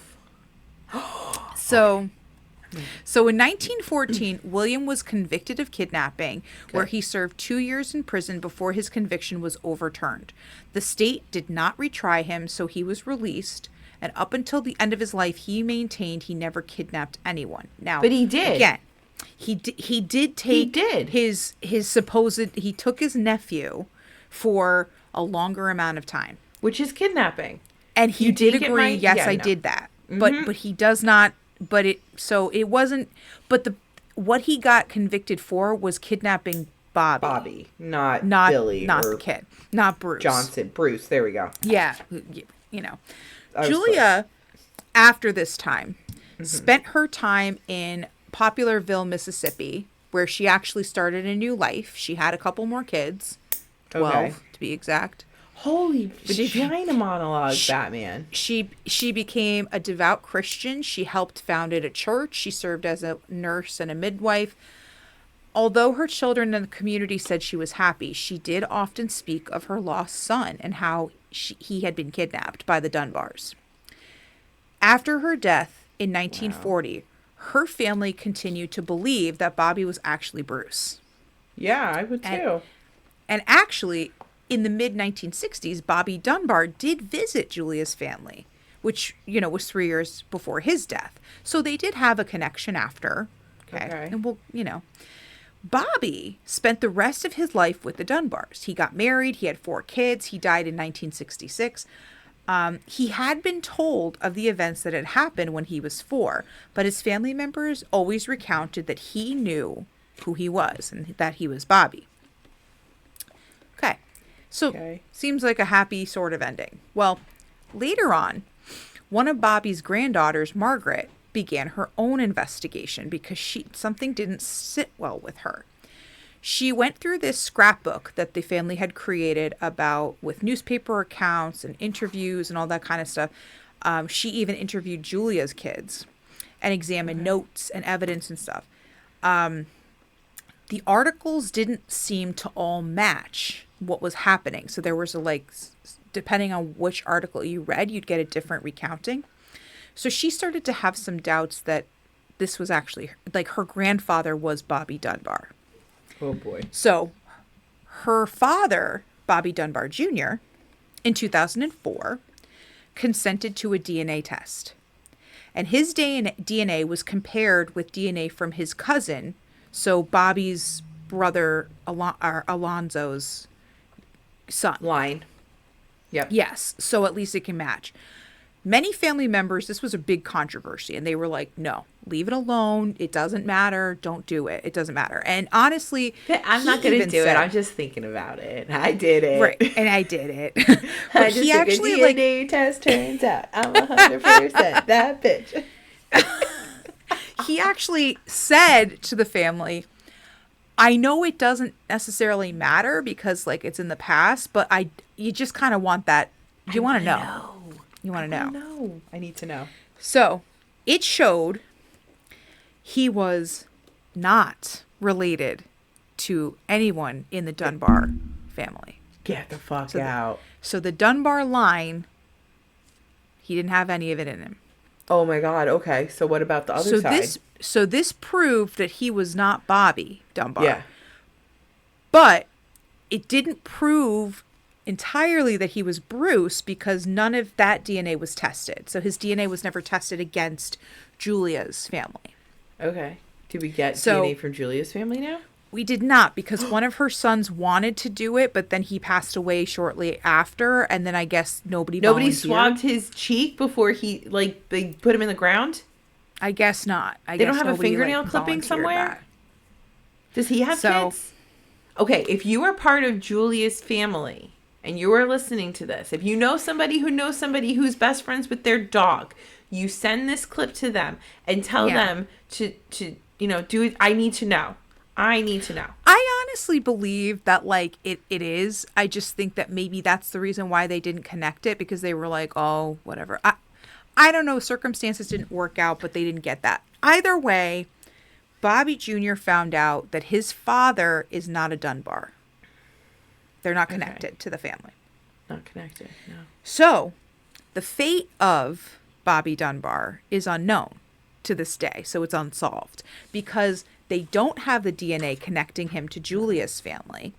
So in 1914, William was convicted of kidnapping, where he served 2 years in prison before his conviction was overturned. The state did not retry him, so he was released. And up until the end of his life, he maintained he never kidnapped anyone. Now, but he did. Again, he did take his supposed... He took his nephew for a longer amount of time. Which is kidnapping. And he did agree, yes, I did that. Mm-hmm. But he does not... But it wasn't, but what he got convicted for was kidnapping Bobby, not Billy, not the kid, not Bruce Johnson. Bruce, there we go. Yeah, Julia, after this time, spent her time in Popularville, Mississippi, where she actually started a new life. She had a couple more kids, 12 to be exact. Holy vagina monologue, Batman. She became a devout Christian. She helped founded a church. She served as a nurse and a midwife. Although her children and the community said she was happy, she did often speak of her lost son and how he had been kidnapped by the Dunbars. After her death in 1940, her family continued to believe that Bobby was actually Bruce. Yeah, I would too. And actually, in the mid-1960s, Bobby Dunbar did visit Julia's family, which, was 3 years before his death. So they did have a connection after. Okay. And Bobby spent the rest of his life with the Dunbars. He got married. He had 4 kids. He died in 1966. He had been told of the events that had happened when he was 4, but his family members always recounted that he knew who he was and that he was Bobby. Okay. So, seems like a happy sort of ending. Well, later on, one of Bobby's granddaughters, Margaret, began her own investigation because something didn't sit well with her. She went through this scrapbook that the family had created with newspaper accounts and interviews and all that kind of stuff. She even interviewed Julia's kids and examined notes and evidence and stuff. The articles didn't seem to all match what was happening. So there was depending on which article you read, you'd get a different recounting. So she started to have some doubts that this was actually, her grandfather was Bobby Dunbar. Oh, boy. So her father, Bobby Dunbar Jr., in 2004, consented to a DNA test. And his DNA was compared with DNA from his cousin, so Bobby's brother, Alonzo's son. Line. Yep. Yes, so at least it can match. Many family members, this was a big controversy, and they were like, no, leave it alone. It doesn't matter. Don't do it. It doesn't matter. And honestly, I'm not going to do it. I'm just thinking about it. I did it. Right, and I did it. I just took a DNA test. Turns out I'm 100% that bitch. He actually said to the family, I know it doesn't necessarily matter because, it's in the past, but you just kind of want that. You want to know. You want to know. No, I need to know. So it showed he was not related to anyone in the Dunbar family. Get the fuck out. So the Dunbar line, he didn't have any of it in him. Oh my God. Okay. So what about the other side? So this proved that he was not Bobby Dunbar. Yeah. But it didn't prove entirely that he was Bruce because none of that DNA was tested. So his DNA was never tested against Julia's family. Okay. Did we get DNA from Julia's family now? We did not, because one of her sons wanted to do it, but then he passed away shortly after, and then I guess nobody swabbed his cheek before they put him in the ground? I guess not. They don't have a fingernail clipping somewhere? That. Does he have kids? Okay, if you are part of Julia's family and you are listening to this, if you know somebody who knows somebody who's best friends with their dog, you send this clip to them and tell them to do it. I need to know. I honestly believe that it is. I just think that maybe that's the reason why they didn't connect it, because they were like, oh, whatever. I don't know. Circumstances didn't work out, but they didn't get that. Either way, Bobby Jr. found out that his father is not a Dunbar. They're not connected to the family. Not connected, no. So, the fate of Bobby Dunbar is unknown to this day. So it's unsolved because they don't have the DNA connecting him to Julia's family.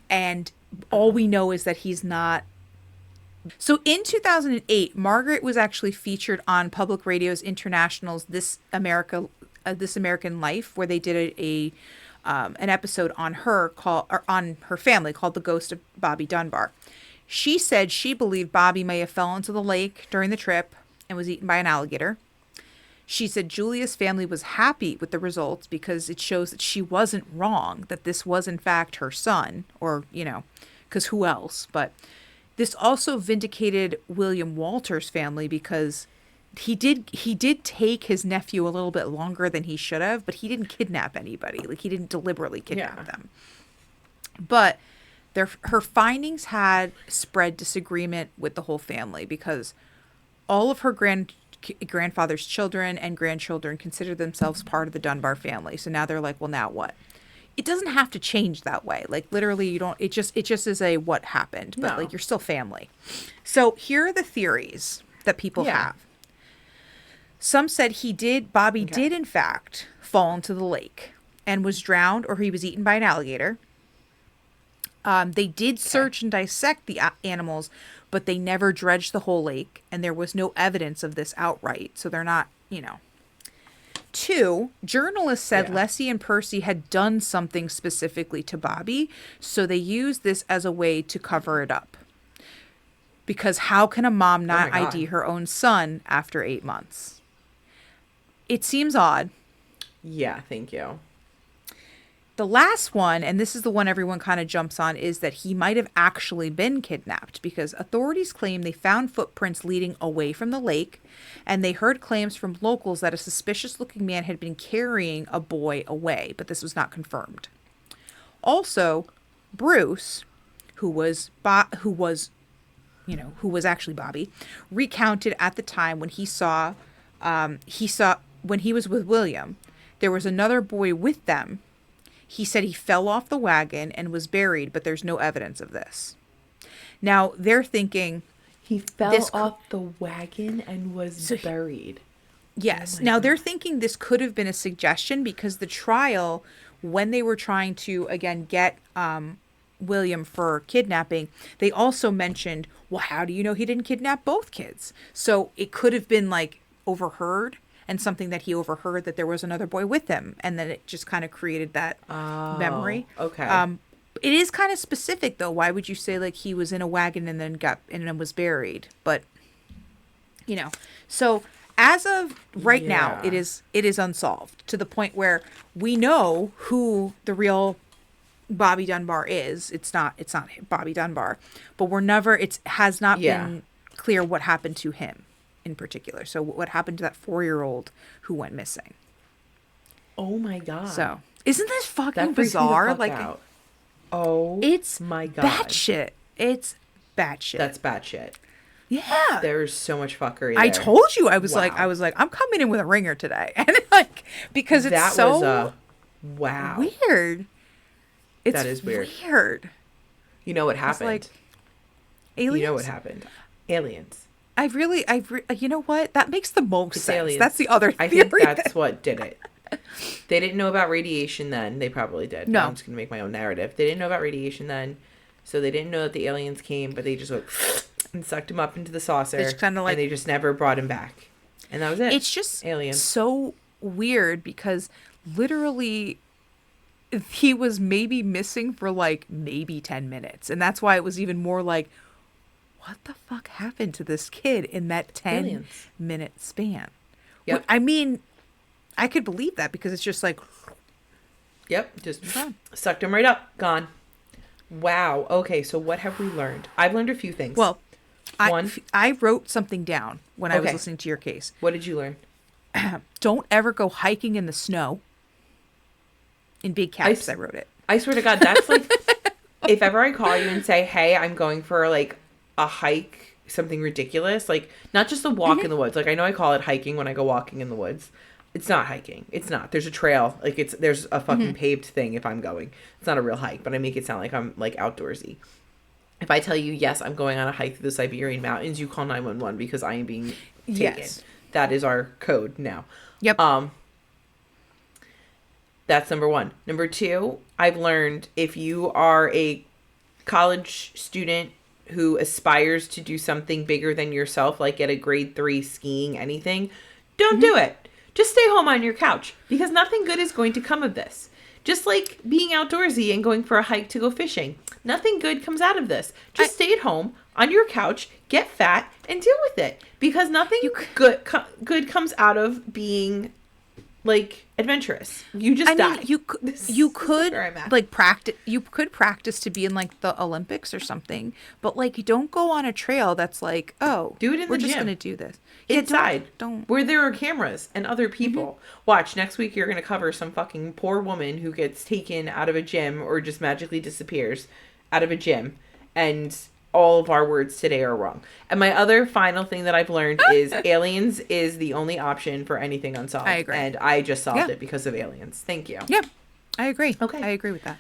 And all we know is that he's not. So in 2008, Margaret was actually featured on Public Radio's International's This American Life, where they did an episode on her on her family called The Ghost of Bobby Dunbar. She said she believed Bobby may have fell into the lake during the trip and was eaten by an alligator. She said Julia's family was happy with the results because it shows that she wasn't wrong, that this was in fact her son, or, because who else? But this also vindicated William Walter's family because he did take his nephew a little bit longer than he should have, but he didn't kidnap anybody. He didn't deliberately kidnap them. But her findings had spread disagreement with the whole family because all of her grandfather's children and grandchildren consider themselves part of the Dunbar family. So now they're like, well, now what? It doesn't have to change that way. Literally, you don't. It just is a what happened, but you're still family. So here are the theories that people have. Some said Bobby Okay. did in fact fall into the lake and was drowned or he was eaten by an alligator. They did search and dissect the animals, but they never dredged the whole lake, and there was no evidence of this outright. So they're not, you know. 2, journalists said Yeah. Leslie and Percy had done something specifically to Bobby, so they used this as a way to cover it up. Because how can a mom not my God. ID her own son after 8 months? It seems odd. Yeah, thank you. The last one, and this is the one everyone kind of jumps on, is that he might have actually been kidnapped because authorities claim they found footprints leading away from the lake, and they heard claims from locals that a suspicious-looking man had been carrying a boy away, but this was not confirmed. Also, Bruce, who was actually Bobby, recounted at the time when he saw when he was with William, there was another boy with them. He said he fell off the wagon and was buried, but there's no evidence of this. Now, they're thinking... He fell off the wagon and was buried. Yes. Oh Now, God. they're thinking this could have been a suggestion because the trial, when they were trying to, again, get William for kidnapping, they also mentioned, well, how do you know he didn't kidnap both kids? So it could have been, like, overheard. And something that he overheard that there was another boy with him. And then it just kind of created that memory. Okay. It is kind of specific, though. Why would you say, like, he was in a wagon and then was buried? But, you know. So, as of right now, it is unsolved. To the point where we know who the real Bobby Dunbar is. It's not Bobby Dunbar. But it has not been clear what happened to him. In particular. So what happened to that 4-year-old who went missing? Oh my God. So isn't this fucking That freaks me the bizarre? fuck Like out. Oh, it's my God. batshit. It's batshit. That's batshit. Yeah. There's so much fuckery I there. told you I was Wow. like I'm coming in with a ringer today. And like because it's that so was wow. weird. It's That is weird. Weird. You know what happened? Like aliens. You know what happened? Aliens. You know what? That makes the most It's sense. aliens. That's the other I theory. think that's what did it. They didn't know about radiation then. They probably did. No. I'm just going to make my own narrative. They didn't know about radiation then. So they didn't know that the aliens came, but they just went and sucked him up into the saucer. It's kinda like- and they just never brought him back. And that was it. It's just aliens. so weird because literally he was maybe missing for like maybe 10 minutes. And that's why it was even more like, what the fuck happened to this kid in that 10-minute span? Yep. I mean, I could believe that because it's just like... Yep. Just sucked him right up. Gone. Wow. Okay, so what have we learned? I've learned a few things. Well, One. I wrote something down when I was Okay. listening to your case. What did you learn? Don't ever go hiking in the snow. In big caps, I wrote it. I swear to God, that's like... if ever I call you and say, hey, I'm going for like a hike, something ridiculous, like not just a walk in the woods. Like I know I call it hiking when I go walking in the woods. It's not hiking. It's not. There's a trail. Like there's a fucking paved thing if I'm going. It's not a real hike, but I make it sound like I'm like outdoorsy. If I tell you, yes, I'm going on a hike through the Siberian mountains, you call 911 because I am being taken. Yes. That is our code now. Yep. That's number one. Number two, I've learned if you are a college student who aspires to do something bigger than yourself, like get a grade 3 skiing, anything, don't do it. Just stay home on your couch because nothing good is going to come of this. Just like being outdoorsy and going for a hike to go fishing. Nothing good comes out of this. Just stay at home on your couch, get fat, and deal with it. Because nothing good comes out of being like adventurous. You just die. You could where I'm at. like practice. You could practice to be in like the Olympics or something, but like you don't go on a trail that's like, oh, Do it in we're the just gym. gonna do this Inside. Don't. Where there are cameras and other people. Watch, next week you're going to cover some fucking poor woman who gets taken out of a gym or just magically disappears out of a gym. And all of our words today are wrong. And my other final thing that I've learned is aliens is the only option for anything unsolved. I agree. And I just solved it because of aliens. Thank you. Yep, I agree. Okay. I agree with that.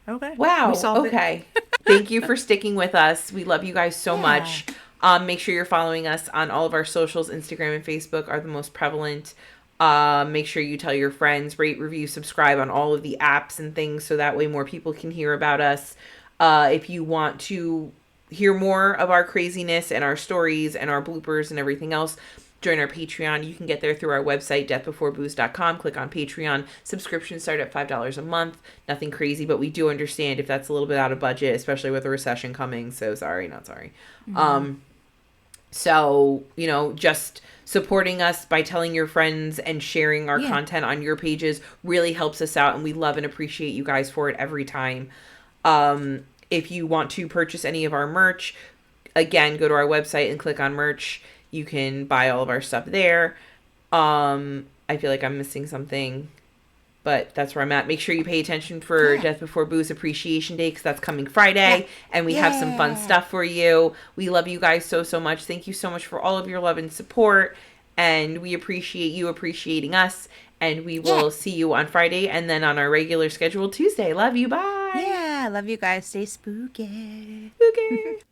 Okay. Wow. We solved it. Okay. Thank you for sticking with us. We love you guys so much. Make sure you're following us on all of our socials. Instagram and Facebook are the most prevalent. Make sure you tell your friends, rate, review, subscribe on all of the apps and things so that way more people can hear about us. If you want to hear more of our craziness and our stories and our bloopers and everything else, join our Patreon. You can get there through our website, deathbeforebooze.com. Click on Patreon. Subscriptions start at $5 a month. Nothing crazy, but we do understand if that's a little bit out of budget, especially with a recession coming. So sorry, not sorry. So, just supporting us by telling your friends and sharing our content on your pages really helps us out, and we love and appreciate you guys for it every time. If you want to purchase any of our merch, again, go to our website and click on merch. You can buy all of our stuff there. I feel like I'm missing something, but that's where I'm at. Make sure you pay attention for Death Before Booze Appreciation Day, because that's coming Friday, and we have some fun stuff for you. We love you guys so, so much. Thank you so much for all of your love and support, and we appreciate you appreciating us, and we will see you on Friday, and then on our regular schedule Tuesday. Love you. Bye. Yeah, love you guys. Stay spooky. Spooky.